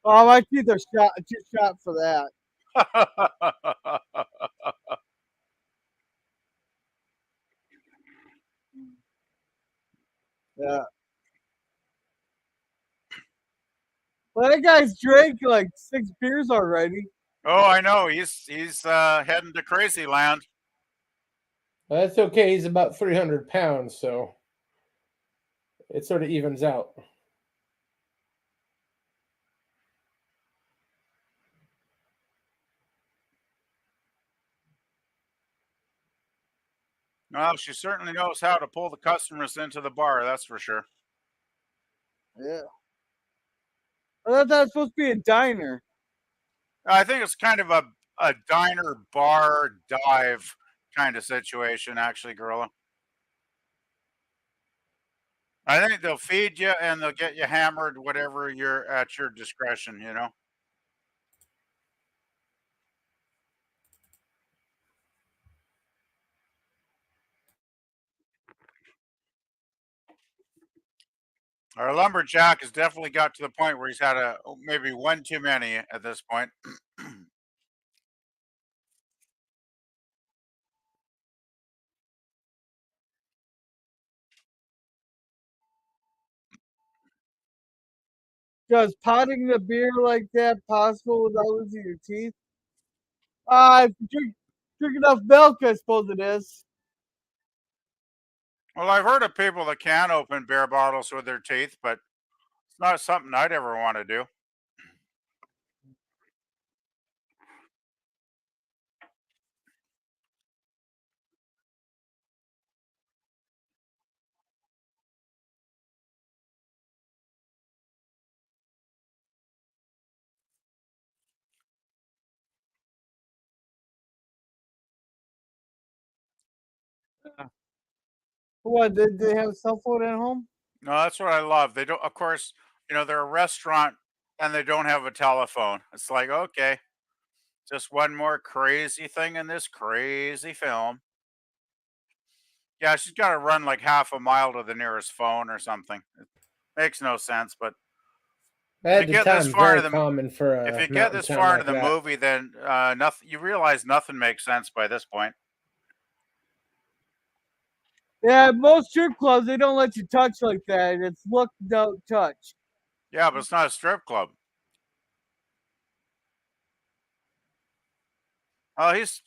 Oh, my teeth are too shot for that. Yeah. Well, that guy's drank like 6 beers already. Oh, I know. He's heading to crazy land. That's okay. He's about 300 pounds, so it sort of evens out. Well, she certainly knows how to pull the customers into the bar. That's for sure. Yeah. I thought that was supposed to be a diner. I think it's kind of a diner bar dive kind of situation, actually, Gorilla. I think they'll feed you and they'll get you hammered, whatever you're at your discretion, you know. Our lumberjack has definitely got to the point where he's had maybe one too many at this point. Does potting the beer like that possible without losing your teeth? If you drink enough milk, I suppose it is. Well, I've heard of people that can open beer bottles with their teeth, but it's not something I'd ever want to do. What, did they have a cell phone at home? No, that's what I love. They don't, of course, they're a restaurant and they don't have a telephone. It's like, okay, just one more crazy thing in this crazy film. Yeah, she's got to run like half a mile to the nearest phone or something. It makes no sense, but if you At the get this time, far very into the common for if a you get mountain this town far into like the that. movie, then nothing. You realize nothing makes sense by this point. Yeah, most strip clubs they don't let you touch like that. It's look, don't touch. Yeah, but it's not a strip club. Oh, he's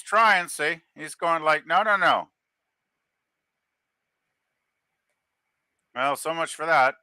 trying. See, he's going like, no, no, no. Well, so much for that.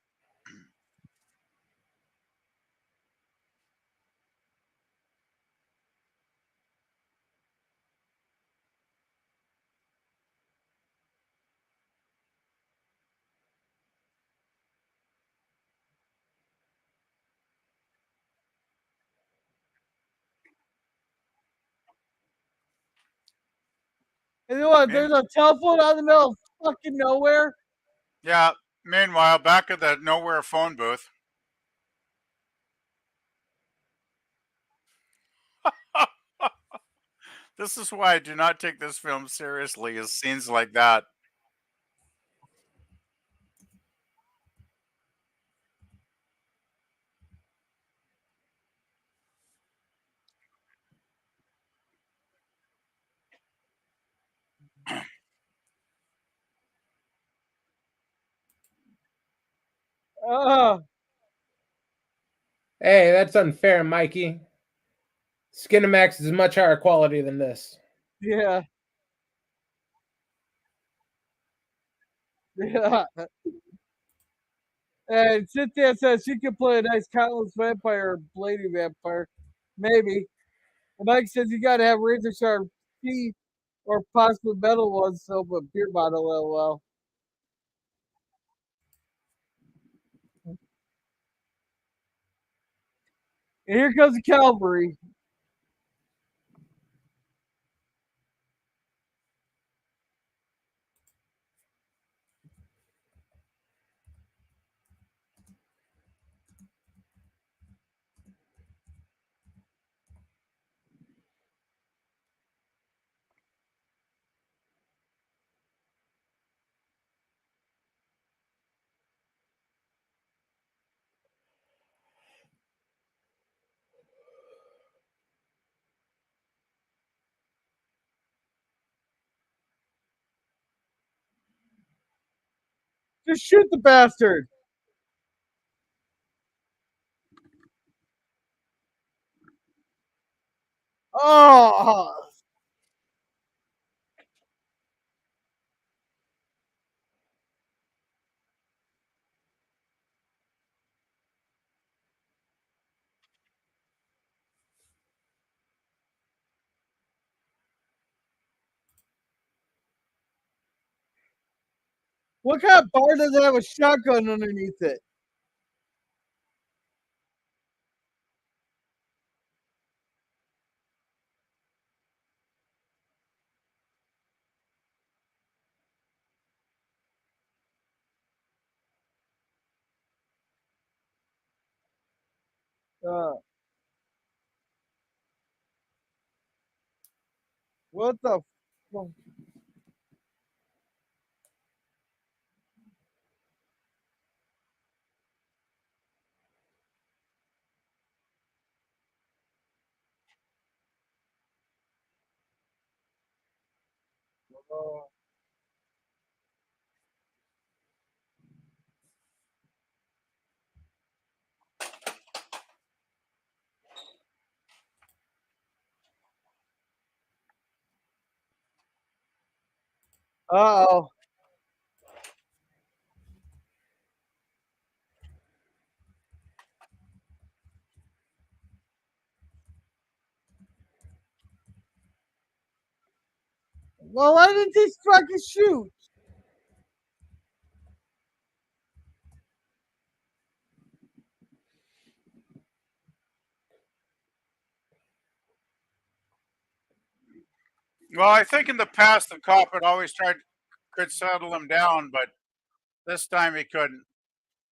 And then what? Mean- There's a telephone out in the middle of fucking nowhere. Yeah. Meanwhile, back at the nowhere phone booth. This is why I do not take this film seriously. Is scenes like that. Uh, Hey, that's unfair, Mikey. Skinamax is much higher quality than this. yeah. Yeah. And Cynthia says she could play a nice countless vampire or blading vampire. Maybe. And Mike says you gotta have razor sharp teeth or possibly metal ones, so but beer bottle LOL. And here comes the cavalry. Just shoot the bastard. Oh, what kind of bar does it have a shotgun underneath it? Uh, what the fuck? Uh-oh. Well, why didn't they fucking shoot? Well, I think in the past the cop had always could settle him down, but this time he couldn't.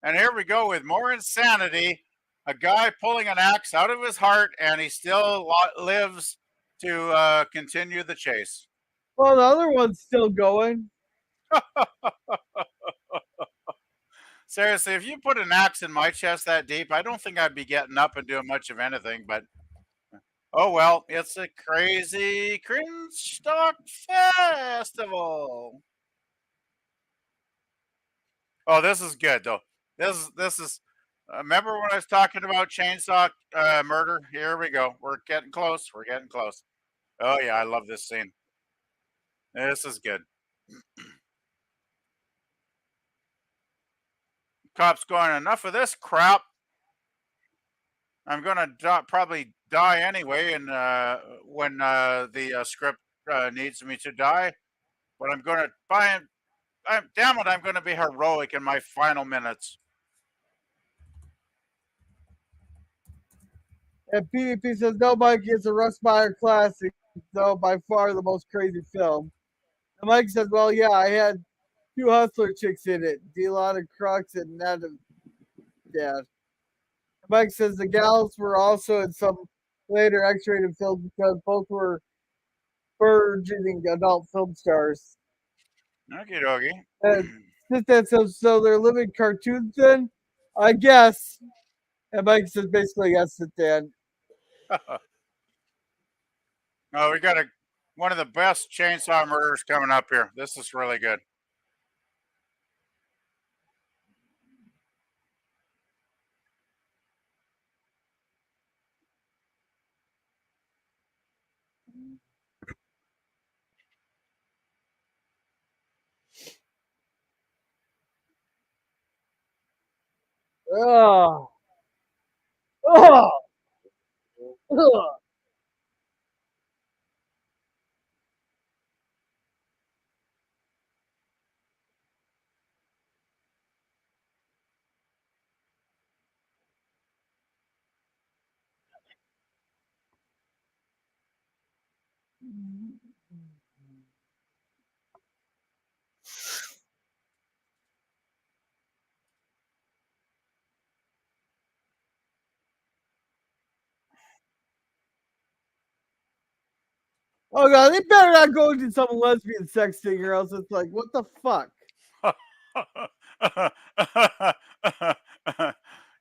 And here we go with more insanity. A guy pulling an axe out of his heart, and he still lives to continue the chase. Well, the other one's still going. Seriously, if you put an axe in my chest that deep, I don't think I'd be getting up and doing much of anything. But oh well, it's a crazy Cringestock festival. Oh, this is good though. This is. Remember when I was talking about chainsaw murder? Here we go. We're getting close. We're getting close. Oh yeah, I love this scene. This is good. Cops going, enough of this crap. I'm gonna probably die anyway, and when the script needs me to die, but I'm gonna damn it, I'm gonna be heroic in my final minutes. And PvP says, no, Mike, it's a Russ Meyer classic, though by far the most crazy film. And Mike says, well, yeah, I had 2 hustler chicks in it, Delana Crux and Natividad. Mike says the gals were also in some later X-rated films because both were burgeoning adult film stars. Okie dokie. And so they're living cartoons then? I guess. And Mike says basically yes at the end. Oh, we got one of the best chainsaw murders coming up here. This is really good. Oh. Oh. Oh. Oh god, they better not go into some lesbian sex thing or else it's like, what the fuck?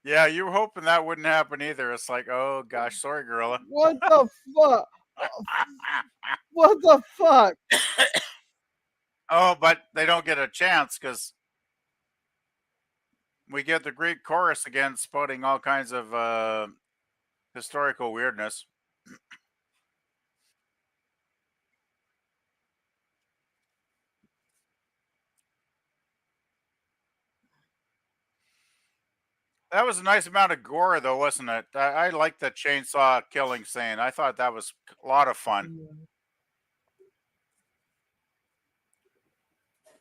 Yeah, you were hoping that wouldn't happen either. It's like, oh gosh, sorry, gorilla. What the fuck? What the fuck? Oh, but they don't get a chance because we get the Greek chorus again, spouting all kinds of historical weirdness. That was a nice amount of gore, though, wasn't it? I liked the chainsaw killing scene. I thought that was a lot of fun.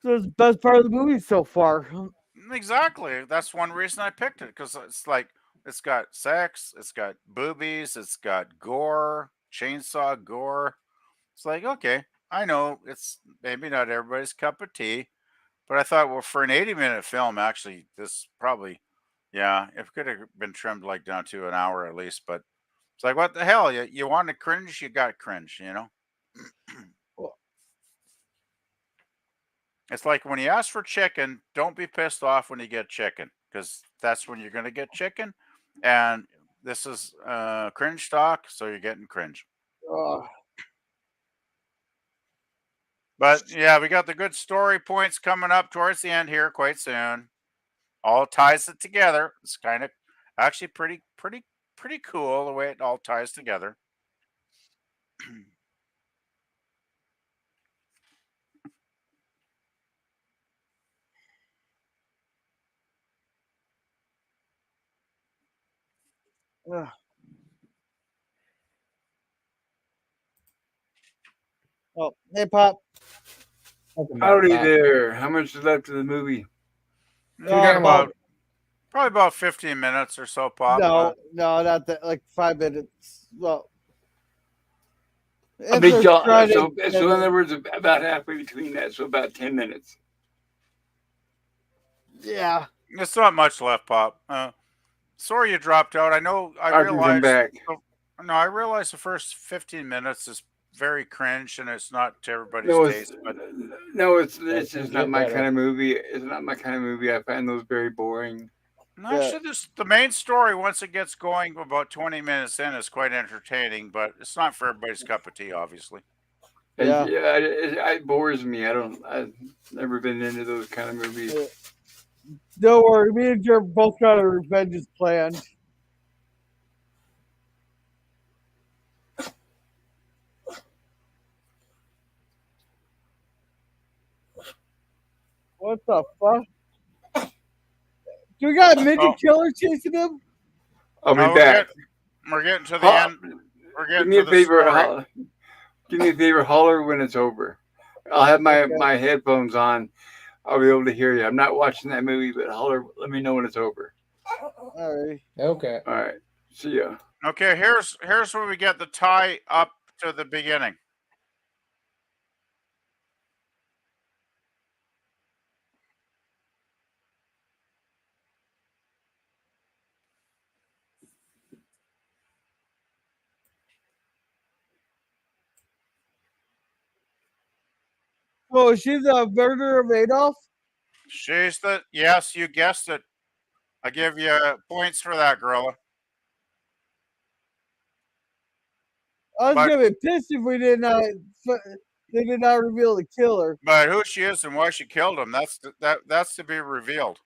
So it's the best part of the movie so far. Exactly. That's one reason I picked it because it's like it's got sex, it's got boobies, it's got gore, chainsaw gore. It's like, okay, I know it's maybe not everybody's cup of tea, but I thought, well, for an 80-minute film, actually, this probably, yeah, it could have been trimmed like down to an hour at least. But it's like, what the hell? You want to cringe? You got cringe, you know? It's like when you ask for chicken, don't be pissed off when you get chicken because that's when you're going to get chicken. And this is Cringestock, so you're getting cringe. Oh. But yeah, we got the good story points coming up towards the end here quite soon. All ties it together. It's kind of actually pretty cool the way it all ties together. Oh, hey, Pop. Howdy there. How much is left of the movie? Probably about 15 minutes or so, Pop. No, not that. Like 5 minutes. Well, I If mean, they're trying to so in other words, about halfway between that, so about 10 minutes. yeah. It's not much left, Pop. Sorry you dropped out. I know. I I can come realized. back. No, I realized the first 15 minutes is very cringe, and it's not to everybody's No, it's taste. But no, it's That this can is not get my better. kind of movie. It's not my kind of movie. I find those very boring. actually, the main story, once it gets going, about 20 minutes in, is quite entertaining. But it's not for everybody's cup of tea, obviously. Yeah. It bores me. I've never been into those kind of movies. Don't worry, me and Jer both got our revenges planned. What the fuck? Do we got a midget Oh, killer chasing him? I'll be no, back. we're getting to the Ho- end. We're do getting me to a the favor. story. Do me a favor. Holler when it's over. I'll have my Okay. my headphones on. I'll be able to hear you. I'm not watching that movie, but holler. Let me know when it's over. All right. Okay. All right. See ya. Okay, here's where we get the tie up to the beginning. Oh, is she the murderer of Adolf? She's the yes, you guessed it. I give you points for that, Gorilla. I was But gonna be pissed if we did not. They did not reveal the killer. but who she is and why she killed him, that's to be revealed.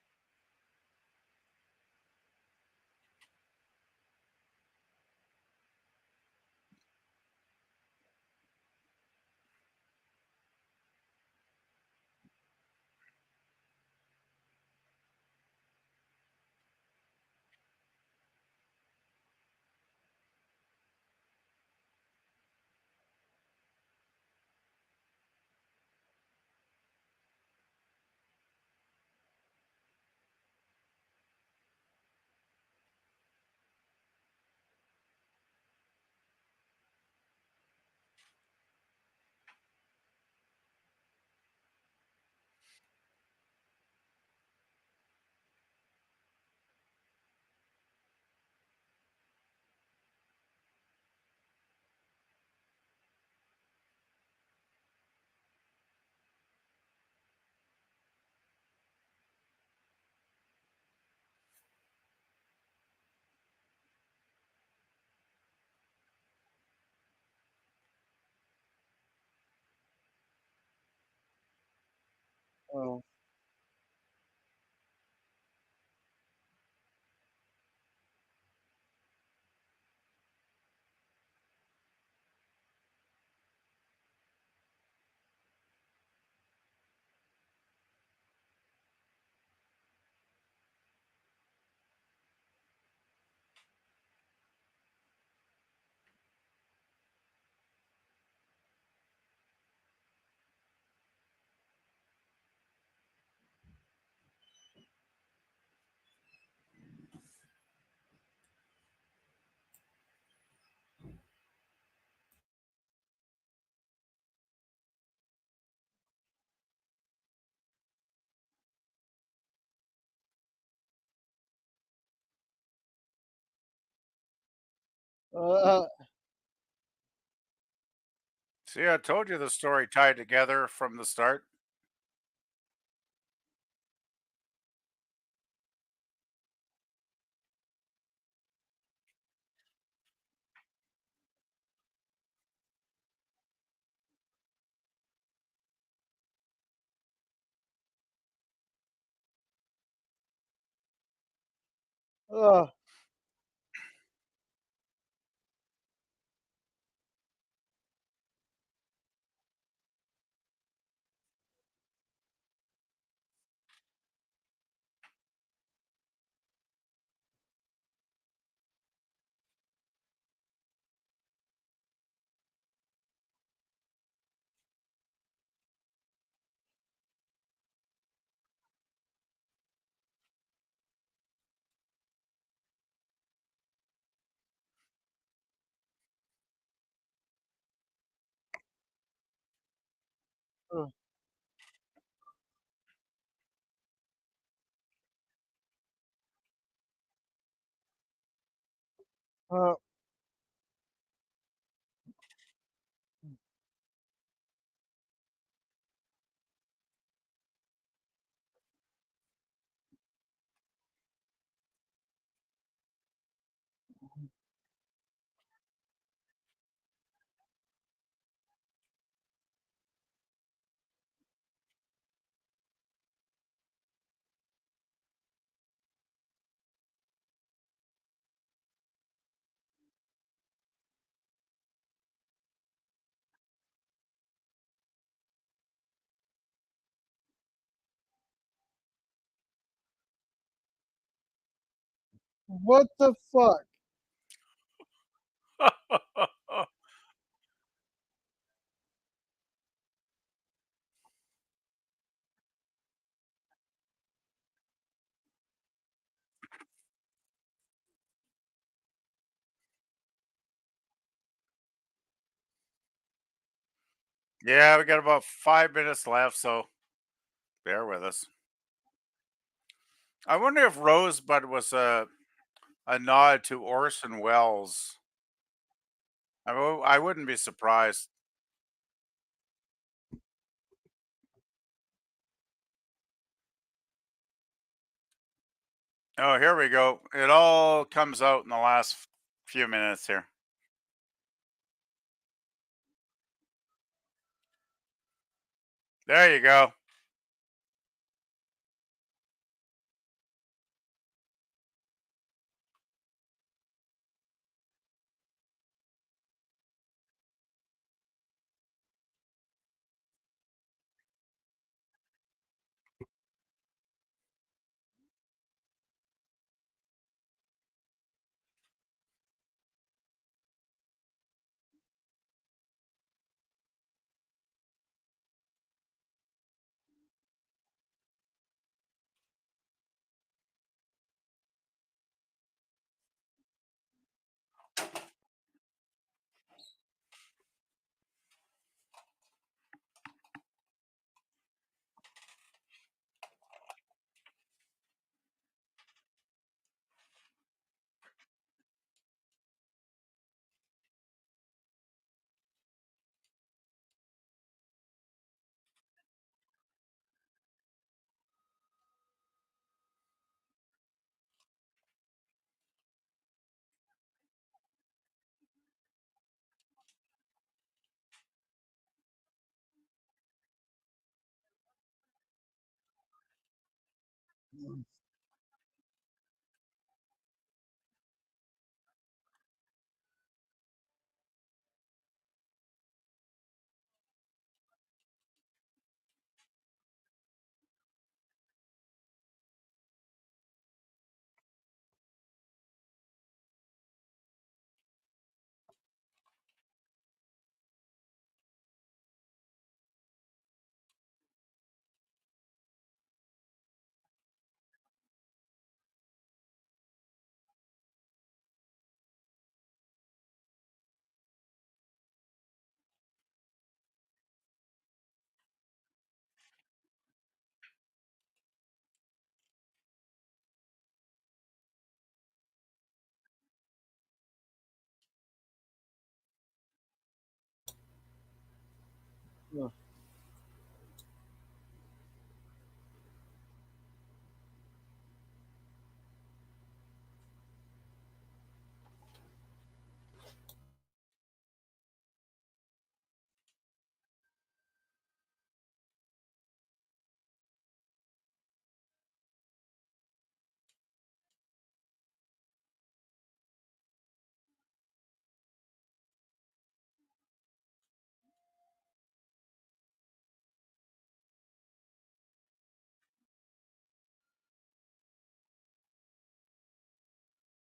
Oh. Uh, See, I told you the story tied together from the start. uh, Uh, what the fuck? Yeah, we got about 5 minutes left, so bear with us. I wonder if Rosebud was a nod to Orson Welles. I wouldn't be surprised. Oh, here we go. It all comes out in the last few minutes here. There you go.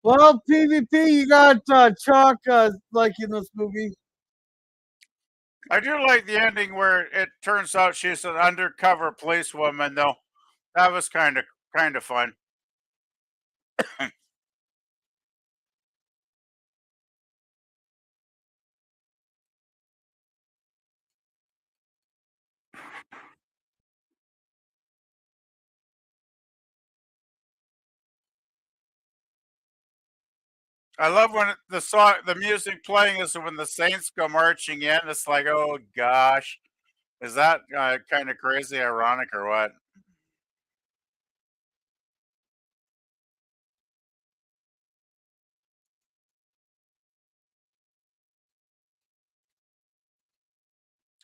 Well, PvP, you got Chalk like in this movie. I do like the ending where it turns out she's an undercover policewoman, though. That was kind of fun. I love when the music playing is when the Saints go marching in. It's like, oh gosh, is that kind of crazy, ironic, or what?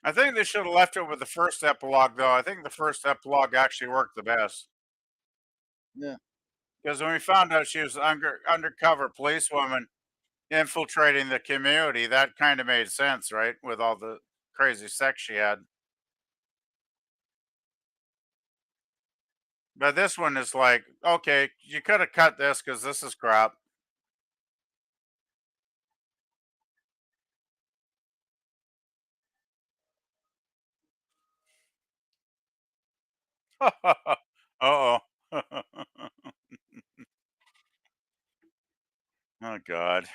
I think they should have left it with the first epilogue, though. I think the first epilogue actually worked the best. Yeah. Because when we found out she was undercover policewoman infiltrating the community, that kind of made sense, right? With all the crazy sex she had. But this one is like, okay, you could have cut this because this is crap. Uh-oh. Oh, God.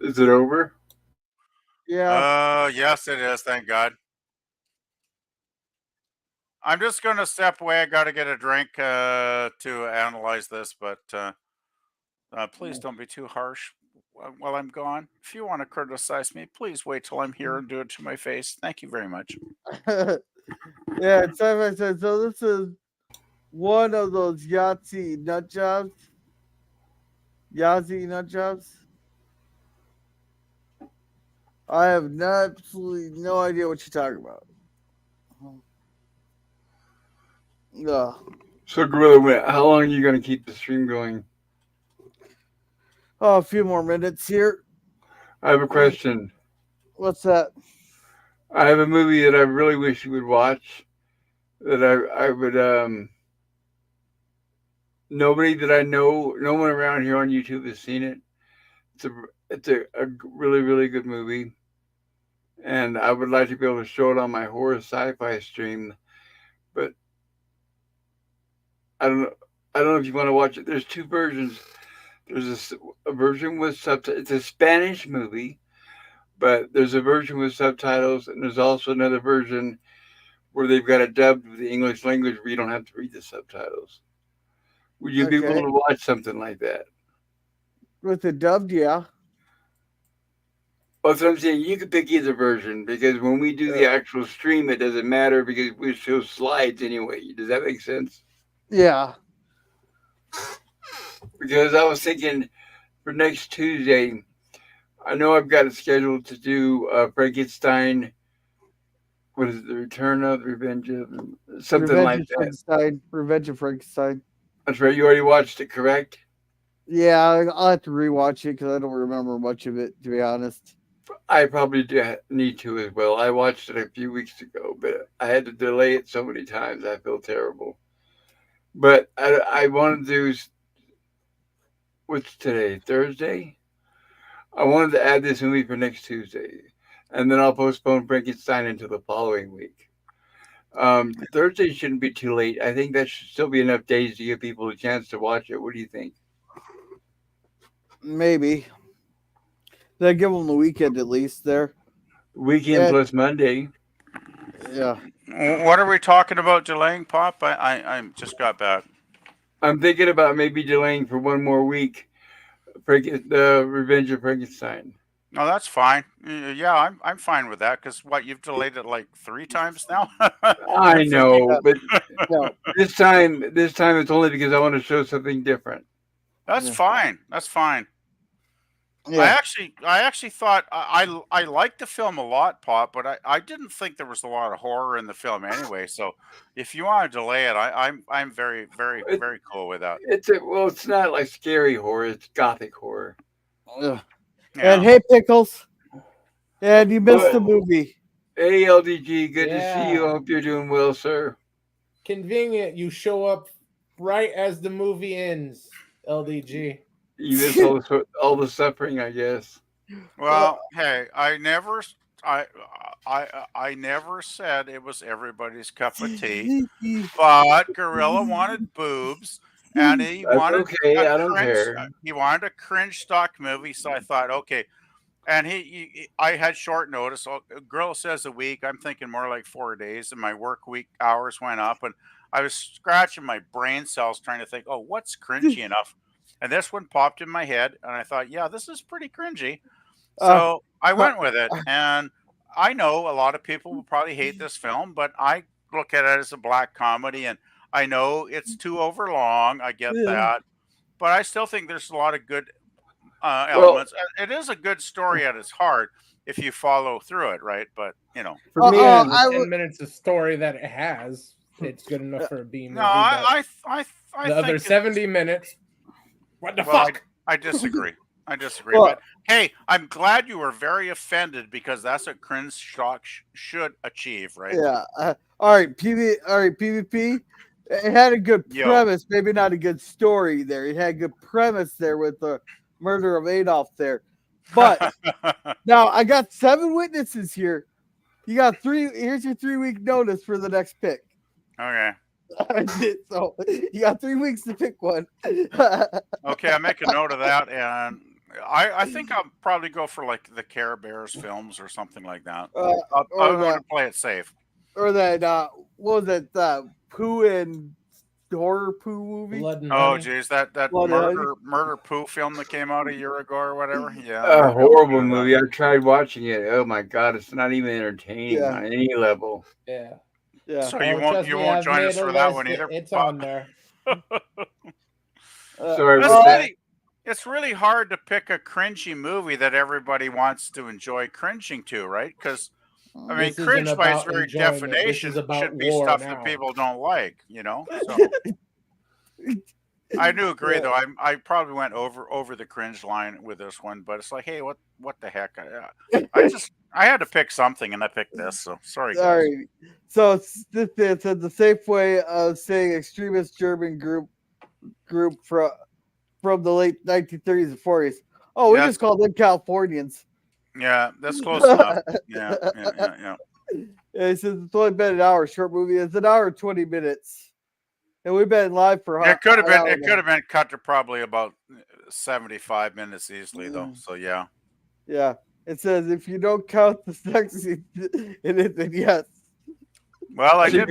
Is it over? Yeah. Yes, it is. Thank God. I'm just going to step away. I got to get a drink to analyze this, but please don't be too harsh while I'm gone. If you want to criticize me, please wait till I'm here and do it to my face. Thank you very much. Yeah, it's like I said, so this is one of those Yahtzee nut jobs. Yahtzee nut jobs. I have absolutely no idea what you're talking about. No. So, Gorilla, how long are you going to keep the stream going? Oh, a few more minutes here. I have a question. What's that? I have a movie that I really wish you would watch. That I would nobody that I know, no one around here on YouTube has seen it. It's a really, really good movie, and I would like to be able to show it on my horror sci-fi stream, but I don't know if you want to watch it. There's two versions. There's a version with subtitles. It's a Spanish movie, but there's a version with subtitles, and there's also another version where they've got it dubbed with the English language where you don't have to read the subtitles. Would you be able to watch something like that? With the dubbed, yeah. Well, that's what I'm saying. You could pick either version because when we do the actual stream, it doesn't matter because we show slides anyway. Does that make sense? Yeah. Because I was thinking for next Tuesday, I know I've got it scheduled to do Frankenstein. What is it? The Return of, the Revenge of, something like that. Frankenstein. Revenge of Frankenstein. That's right. You already watched it, correct? Yeah, I'll have to rewatch it because I don't remember much of it, to be honest. I probably need to as well. I watched it a few weeks ago, but I had to delay it so many times. I feel terrible. But I wanted to do, what's today? Thursday? I wanted to add this movie for next Tuesday. And then I'll postpone Frankenstein until the following week. Thursday shouldn't be too late. I think that should still be enough days to give people a chance to watch it. What do you think? Maybe. They give them the weekend at least there. Weekend plus Monday. Yeah. What are we talking about delaying, Pop? I just got back. I'm thinking about maybe delaying for one more week the Revenge of Frankenstein. No, that's fine. Yeah, I'm fine with that because you've delayed it like 3 times now. I know, but this time it's only because I want to show something different. That's fine. That's fine. Yeah. I actually thought I liked the film a lot, Pop, but I didn't think there was a lot of horror in the film anyway. So if you want to delay it, I'm very very cool with that. It's not like scary horror; it's gothic horror. Yeah. And hey, Pickles, and you missed the movie. Hey, LDG, good to see you. I hope you're doing well, sir. Convenient, you show up right as the movie ends, LDG. You miss all the suffering, I guess. Well, hey, I never said it was everybody's cup of tea, but Gorilla wanted boobs, and he wanted I don't care. He wanted a Cringestock movie, so I thought, okay, And I had short notice. So a girl says a week. I'm thinking more like 4 days, and my work week hours went up, and I was scratching my brain cells trying to think, oh, what's cringy enough? And this one popped in my head, and I thought, yeah, this is pretty cringy. Uh, So I uh, went with it, and I know a lot of people will probably hate this film, but I look at it as a black comedy, and I know it's too overlong. I get yeah. that, but I still think there's a lot of good Well, elements. It is a good story at its heart if you follow through it, right? But For me, Uh, in the I 10 would. minutes of story that it has, it's good enough for a B movie. no, But I the other think 70 minutes, what the well, fuck? I disagree. I disagree. Well, But hey, I'm glad you were very offended because that's what Cringestock should achieve, right? yeah. All right, PvP. It had a good Yo. premise, maybe not a good story there. It had a good premise there with the murder of Adolf there. But now I got 7 witnesses here. You got 3. Here's your 3-week notice for the next pick. Okay. So you got 3 weeks to pick one. Okay, I make a note of that, and I think I'll probably go for like the Care Bears films or something like that. I'm or going that, to play it safe. or that. What was it? Pooh and horror Pooh movie. Blood and Oh, honey. geez, that Blood and honey. murder poo film that came out a year ago or whatever. Yeah, a maybe I'll horrible do that. movie. I tried watching it. Oh my god, it's not even entertaining Yeah. on any level. Yeah. Yeah. So Oh, you trust won't me, I've join us made a for that list. one either. It's Bob? on there. Sorry, That's what's that? really it's really hard to pick a cringy movie that everybody wants to enjoy cringing to, right? Because I mean, This isn't cringe by its about very enjoyment. This definition is about should be war stuff now. that people don't like, So I do agree, though. I probably went over the cringe line with this one, but it's like, hey, what the heck? I had to pick something, and I picked this. So sorry, All guys. right. So it's the safe way of saying extremist German group from the late 1930s and 40s. Oh, we Yeah, just called them Californians. yeah, that's close enough. Yeah. It says it's only been an hour. Short movie. It's an hour and 20 minutes, and we've been live for It could have an hour been. It now. could have been cut to probably about 75 minutes easily, though. So yeah. Yeah. It says if you don't count the sex in it, then yes. Well, I did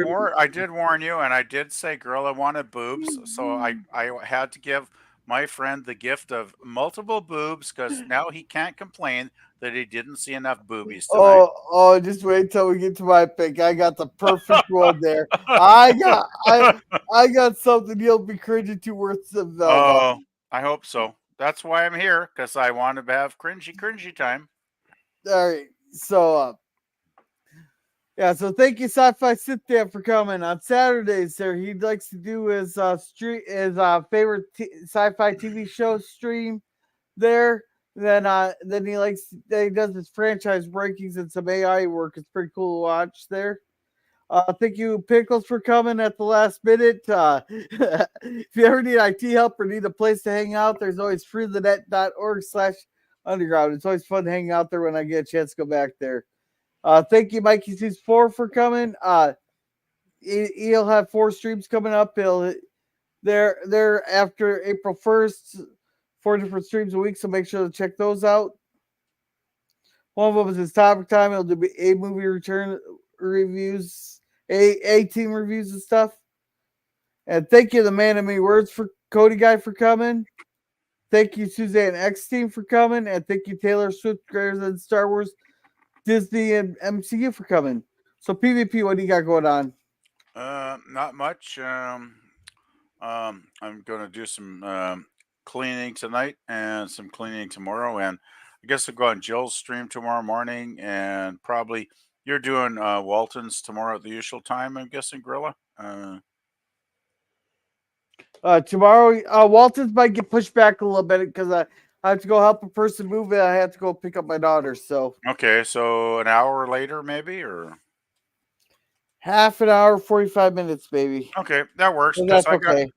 warn you, and I did say, girl, I wanted boobs, so I had to give my friend the gift of multiple boobs because now he can't complain that he didn't see enough boobies tonight. Oh, just wait till we get to my pick. I got the perfect one there. I got something you'll be cringing to worth some Oh, I hope so. That's why I'm here, because I want to have cringy time. All right. So yeah, so thank you, Sci-Fi Sit There, for coming on Saturdays. There, he likes to do his favorite sci-fi TV show stream there. Then he does his franchise rankings and some AI work. It's pretty cool to watch there. Thank you, Pickles, for coming at the last minute. If you ever need IT help or need a place to hang out, there's always freethenet.org/underground. It's always fun hanging out there when I get a chance to go back there. Thank you, Mikey Sees 4, for coming. He'll have 4 streams coming up. They're after April 1st, 4 different streams a week, so make sure to check those out. One of them is his topic time. He'll do a movie return reviews, a team reviews and stuff. And thank you, the man of many words, for Cody Guy, for coming. Thank you, Suzanne X Team, for coming, and thank you, Taylor Swift, Greater Than Star Wars, Disney, and MCU, for coming. So PvP, what do you got going on? Not much. I'm gonna do some cleaning tonight and some cleaning tomorrow, and I guess I'll go on Jill's stream tomorrow morning, and probably you're doing Walton's tomorrow at the usual time. I'm guessing, Gorilla. Tomorrow, Walton's might get pushed back a little bit because I have to go help a person move, and I have to go pick up my daughter. So Okay, so an hour later, maybe, or half an hour, 45 minutes, baby. okay, that works. So 'Cause that's okay.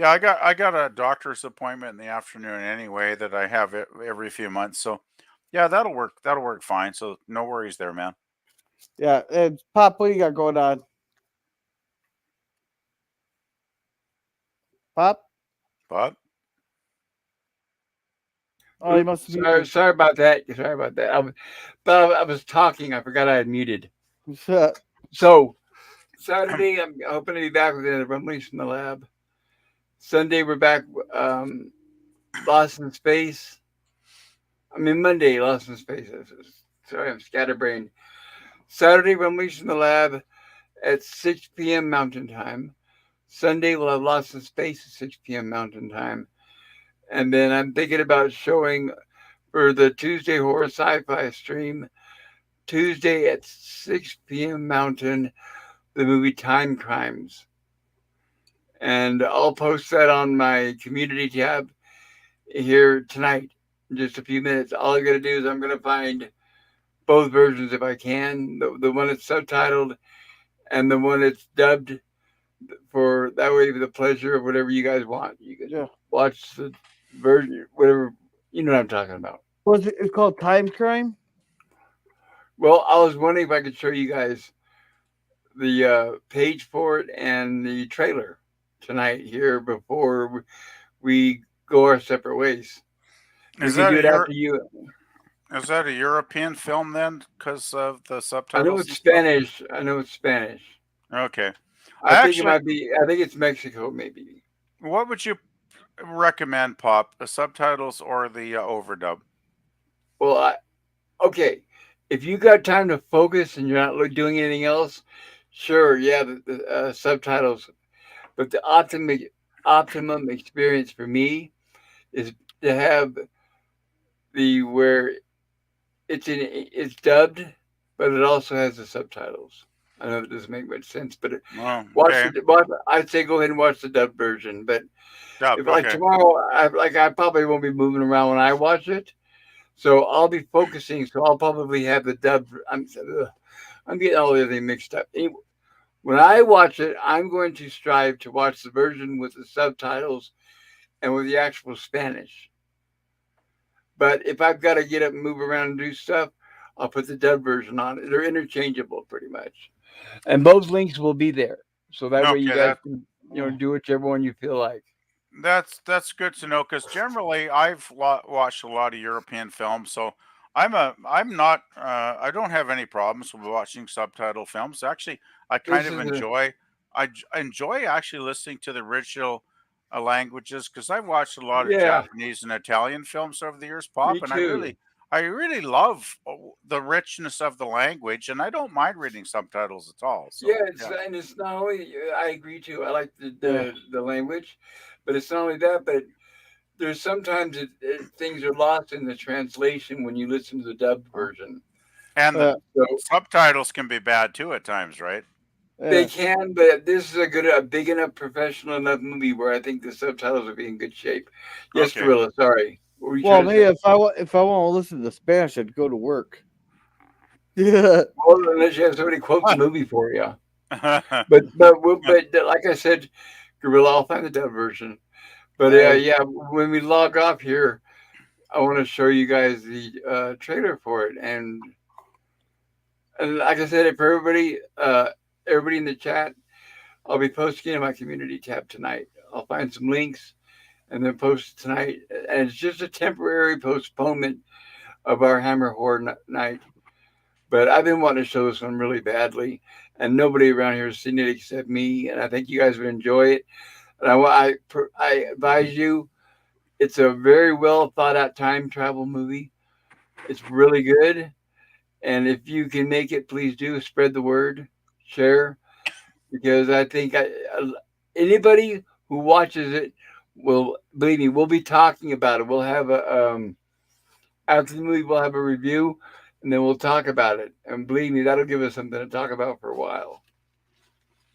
I got a doctor's appointment in the afternoon anyway that I have every few months. So yeah, that'll work. That'll work fine. So no worries there, man. Yeah, and Pop, what you got going on? Pop? But Oh, you must be. Sorry about that. Sorry about that. I was talking. I forgot I had muted. So Saturday, I'm hoping to be back with the Rumblings from the Lab. Sunday, we're back. Lost in Space. Monday, Lost in Space. Sorry, I'm scatterbrained. Saturday, Rumblings from the Lab at 6 p.m. Mountain Time. Sunday, we'll have Lost in Space at 6 p.m. Mountain Time. And then I'm thinking about showing for the Tuesday Horror Sci-Fi stream, Tuesday at 6 p.m. Mountain, the movie Time Crimes. And I'll post that on my community tab here tonight in just a few minutes. All I got to do is I'm going to find both versions if I can, the one that's subtitled and the one that's dubbed, for that way for the pleasure of whatever you guys want. You can watch the version, whatever, you know what I'm talking about. What's it? It's called Time Crime? Well, I was wondering if I could show you guys the page for it and the trailer tonight here before we go our separate ways. Is that a European film then, because of the subtitles? I know it's Spanish. I know it's Spanish. Okay. I think it might be. I think it's Mexico, maybe. What would you recommend, Pop? The subtitles or the overdub? Well, okay. If you got time to focus and you're not doing anything else, sure, yeah, the subtitles. But the optimum experience for me is to have where it's dubbed, but it also has the subtitles. I know it doesn't make much sense, but I'd say go ahead and watch the dubbed version. But tomorrow, I probably won't be moving around when I watch it, so I'll be focusing. So I'll probably have the dubbed. I'm getting all everything mixed up. Anyway, when I watch it, I'm going to strive to watch the version with the subtitles and with the actual Spanish. But if I've got to get up and move around and do stuff, I'll put the dub version on it. They're interchangeable pretty much. And both links will be there. So that way you guys can do whichever one you feel like. That's good to know, because generally I've watched a lot of European films, so I don't have any problems with watching subtitle films. Actually, I enjoy actually listening to the original languages, because I've watched a lot of Japanese and Italian films over the years, Pop, and I really love the richness of the language, and I don't mind reading subtitles at all. So, and it's not only, I agree too. I like the language, but it's not only that, but there's sometimes things are lost in the translation when you listen to the dubbed version. And the subtitles can be bad too at times, right? They can, but this is a big enough, professional enough movie where I think the subtitles will be in good shape. Yes, Gorilla, sorry. Well, me, if I want to listen to Spanish, I'd go to work. Yeah. Well, unless you have somebody quote the movie for you. but like I said, Gorilla, I'll find the dub version. But when we log off here, I want to show you guys the trailer for it. And like I said, for everybody in the chat, I'll be posting in my community tab tonight. I'll find some links and then post it tonight. And it's just a temporary postponement of our Hammer Horror Night. But I've been wanting to show this one really badly, and nobody around here has seen it except me, and I think you guys would enjoy it. And I advise you, it's a very well thought out time travel movie. It's really good. And if you can make it, please do spread the word, share, because I think anybody who watches it will, believe me, we'll be talking about it. We'll have after the movie, we'll have a review, and then we'll talk about it. And believe me, that'll give us something to talk about for a while.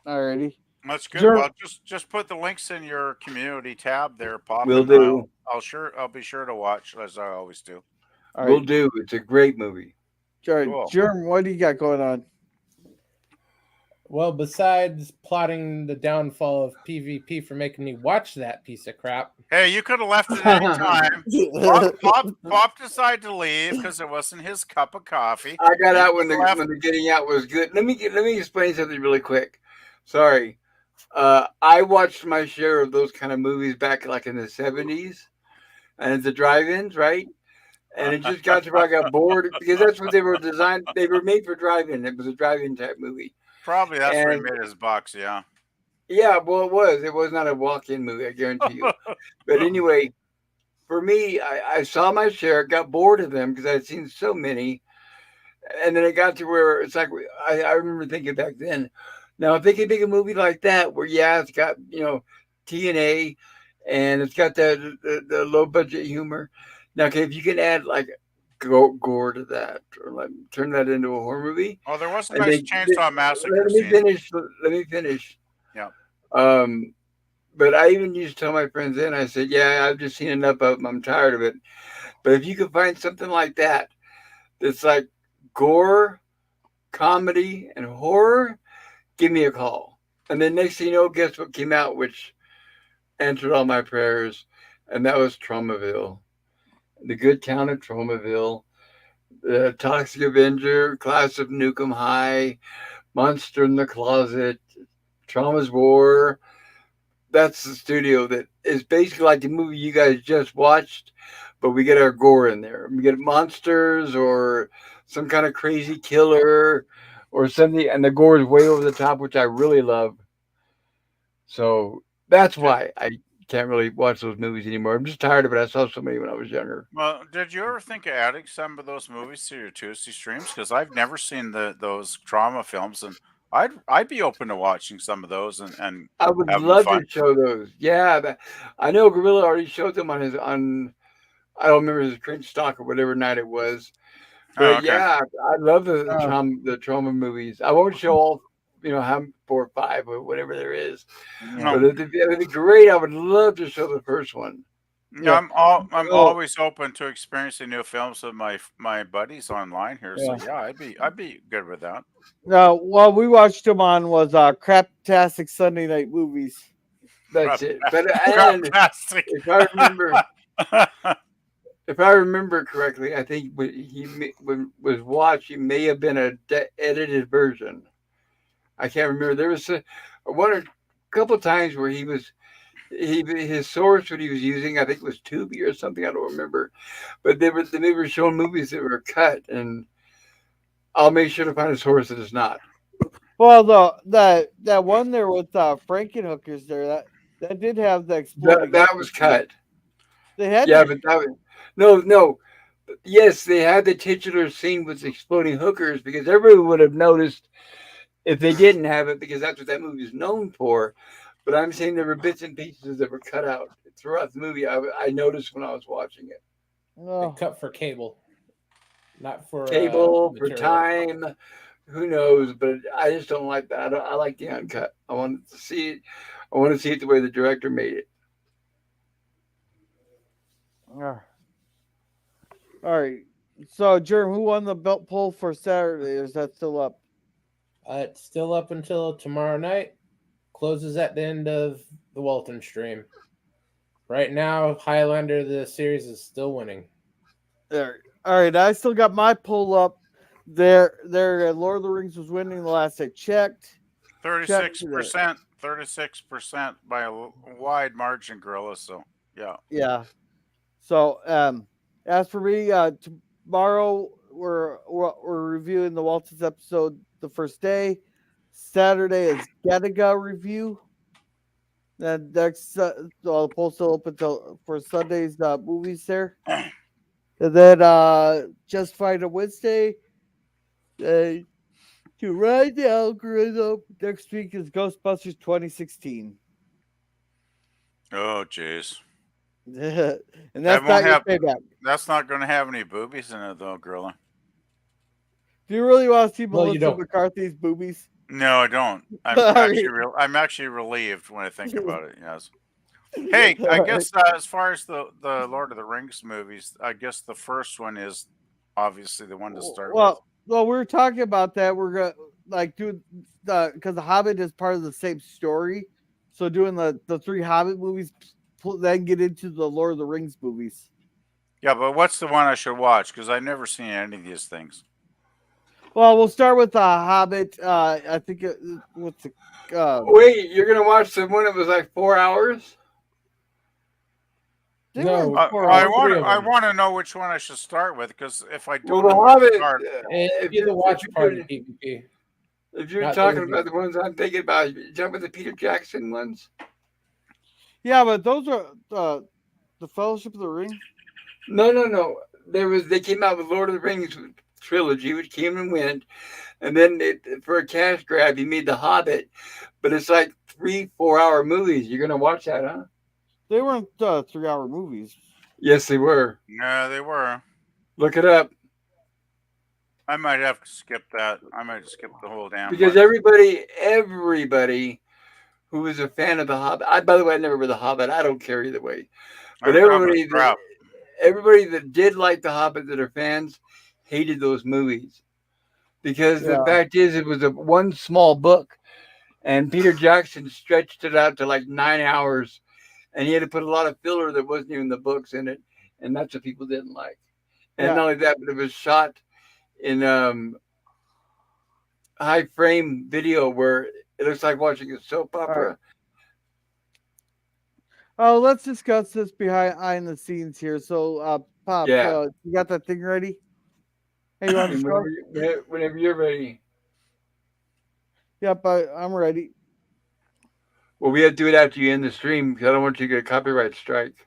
Alrighty. That's good. Well, just put the links in your community tab there, Pop. Will do. I'll be sure to watch, as I always do. All right. Will do. It's a great movie. Cool. Germ, what do you got going on? Well, besides plotting the downfall of PvP for making me watch that piece of crap. Hey, you could have left at any time. Pop decided to leave because it wasn't his cup of coffee. I got out when the getting out was good. Let me explain something really quick. Sorry. I watched my share of those kind of movies back like in the 70s. and it's the drive-ins, right? And it just got to where I got bored because that's what they were designed. They were made for drive-in. It was a drive-in type movie. Probably that's where he And made his bucks. Yeah. yeah, well, it was. It was not a walk-in movie, I guarantee you. But anyway, for me, I saw my share, got bored of them because I'd seen so many. And then it got to where it's like, I remember thinking back then, now if they could make a movie like that, where, yeah, it's got, TNA and it's got the low budget humor. Now, okay, if you can add like gore to that or like turn that into a horror movie. Oh, there was a And nice Chainsaw Massacre let me scene. finish. Let me finish. Yeah. But I even used to tell my friends then, I said, yeah, I've just seen enough of them. I'm tired of it. But if you could find something like that, that's like gore, comedy, and horror, give me a call. And then next thing you know, guess what came out, which answered all my prayers, and that was Traumaville. The Good Count of Traumaville, the Toxic Avenger, Class of Nukem High, Monster in the Closet, Trauma's War. That's the studio that is basically like the movie you guys just watched, but we get our gore in there. We get monsters or some kind of crazy killer or something, and the gore is way over the top, which I really love. So that's why I can't really watch those movies anymore. I'm just tired of it. I saw so many when I was younger. Well, did you ever think of adding some of those movies to your Tuesday streams? Because I've never seen those trauma films, and I'd be open to watching some of those and I would having love fun. to show those. Yeah, I know Gorilla already showed them on I don't remember his Cringestock or whatever night it was. Oh, But okay. yeah, I love the Uh, trauma movies. I won't show all, how 4 or 5 or whatever there is. No, But it'd be great. I would love to show the first one. yeah, I'm Oh, always open to experiencing new films with my buddies online here. So yeah. yeah, I'd be good with that. What we watched them on was Craptastic Sunday Night Movies. That's it. But and Fantastic. if I remember, if I remember correctly, I think what was watched, he may have been a edited version. I can't remember. There was one or couple times where his source what he was using, I think it was Tubi or something. I don't remember, but they were showing movies that were cut, and I'll make sure to find a source that is not. Well, that one there with Frankenhookers there that did have the exploding. That was cut. They had Yeah, to- but that was no. Yes, they had the titular scene with exploding hookers because everyone would have noticed if they didn't have it because that's what that movie is known for. But I'm saying there were bits and pieces that were cut out throughout the movie. I noticed when I was watching it. Oh, Cut for cable, not for Cable for material. time, who knows? But I just don't like that. I like the uncut. I want to see it. I want to see it the way the director made it. all right. So, Jerm, who won the belt pull for Saturday? Or is that still up? It's still up until tomorrow night. Closes at the end of the Walton stream. Right now, Highlander, the series, is still winning. There. All right. I still got my pull up. There. Lord of the Rings was winning the last I checked. 36%, 36% by a wide margin, Gorilla. So yeah. Yeah. So, as for me, tomorrow we're reviewing the Waltons episode the first day. Saturday is Gattaca review. Then next, the poll's still open for Sunday's movies there. And then Justified on Wednesday. To ride the algorithm. Next week is Ghostbusters 2016. Oh, jeez. And that's That won't not your have- payback. That's not going to have any boobies in it, though, Gorilla. Do you really want to see Well, you Melissa don't. McCarthy's boobies? No, I don't. I'm actually relieved when I think about it. Yes. Hey, I guess as far as the Lord of the Rings movies, I guess the first one is obviously the one to start with. Well, we were talking about that. We're gonna do because the Hobbit is part of the same story. So doing the 3 Hobbit movies, then get into the Lord of the Rings movies. Yeah, but what's the one I should watch? Because I've never seen any of these things. Well, we'll start with the Hobbit. I think what's the Wait, you're gonna watch the one that was like 4 hours? They No, were for I all want three of I them. want to know which one I should start with because if I Well, don't The know where to Hobbit. start, And do the watch party PvP. If you're Not talking the- about the ones I'm thinking about, you talking about the Peter Jackson ones? Yeah, but those are the Fellowship of the Ring. No. They came out with Lord of the Rings trilogy, which came and went, and then for a cash grab, he made The Hobbit, but it's like 3-4 hour movies. You're gonna watch that, huh? They weren't 3-hour movies. Yes, they were. yeah, they were. Look it up I might have to skip that. I might skip the whole damn because bunch. everybody who was a fan of The Hobbit. By the way, I never read The Hobbit. I don't care either way. But That was crap. everybody that did like The Hobbit that are fans hated those movies because the Yeah. fact is it was one small book, and Peter Jackson stretched it out to like 9 hours, and he had to put a lot of filler that wasn't even the books in it, and that's what people didn't like. And Yeah. not only that, but it was shot in high frame video where it looks like watching a soap opera. Oh, let's discuss this behind the scenes here. So, Pop, Yeah. you got that thing ready? Hey, you want to And start? whenever you're ready. Yep, I'm ready. Well, we have to do it after you end the stream because I don't want you to get a copyright strike.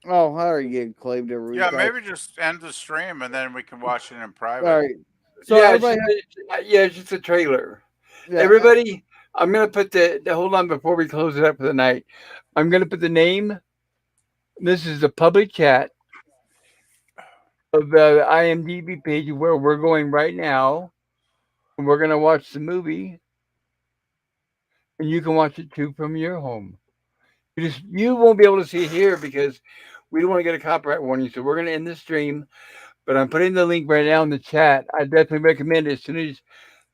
Oh, I already get claimed every Yeah, week. maybe just end the stream and then we can watch it in private. All right. So Yeah, everybody, it's just a trailer. yeah, Everybody, I'm gonna put the hold on before we close it up for the night. I'm gonna put the name. This is the public chat of the IMDb page where we're going right now, and we're gonna watch the movie, and you can watch it too from your home. You won't be able to see it here because we don't want to get a copyright warning. So we're gonna end the stream, but I'm putting the link right now in the chat. I definitely recommend it as soon as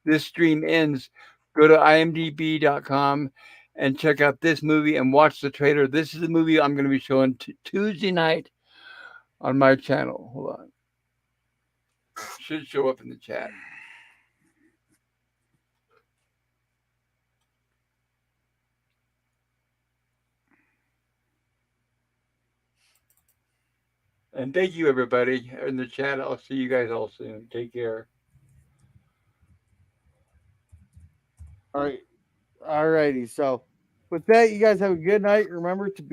this stream ends, go to imdb.com and check out this movie and watch the trailer. This is the movie I'm going to be showing Tuesday night on my channel. Hold on. Should show up in the chat. And thank you, everybody in the chat. I'll see you guys all soon. Take care. all right, all righty. So, with that, you guys have a good night. Remember to be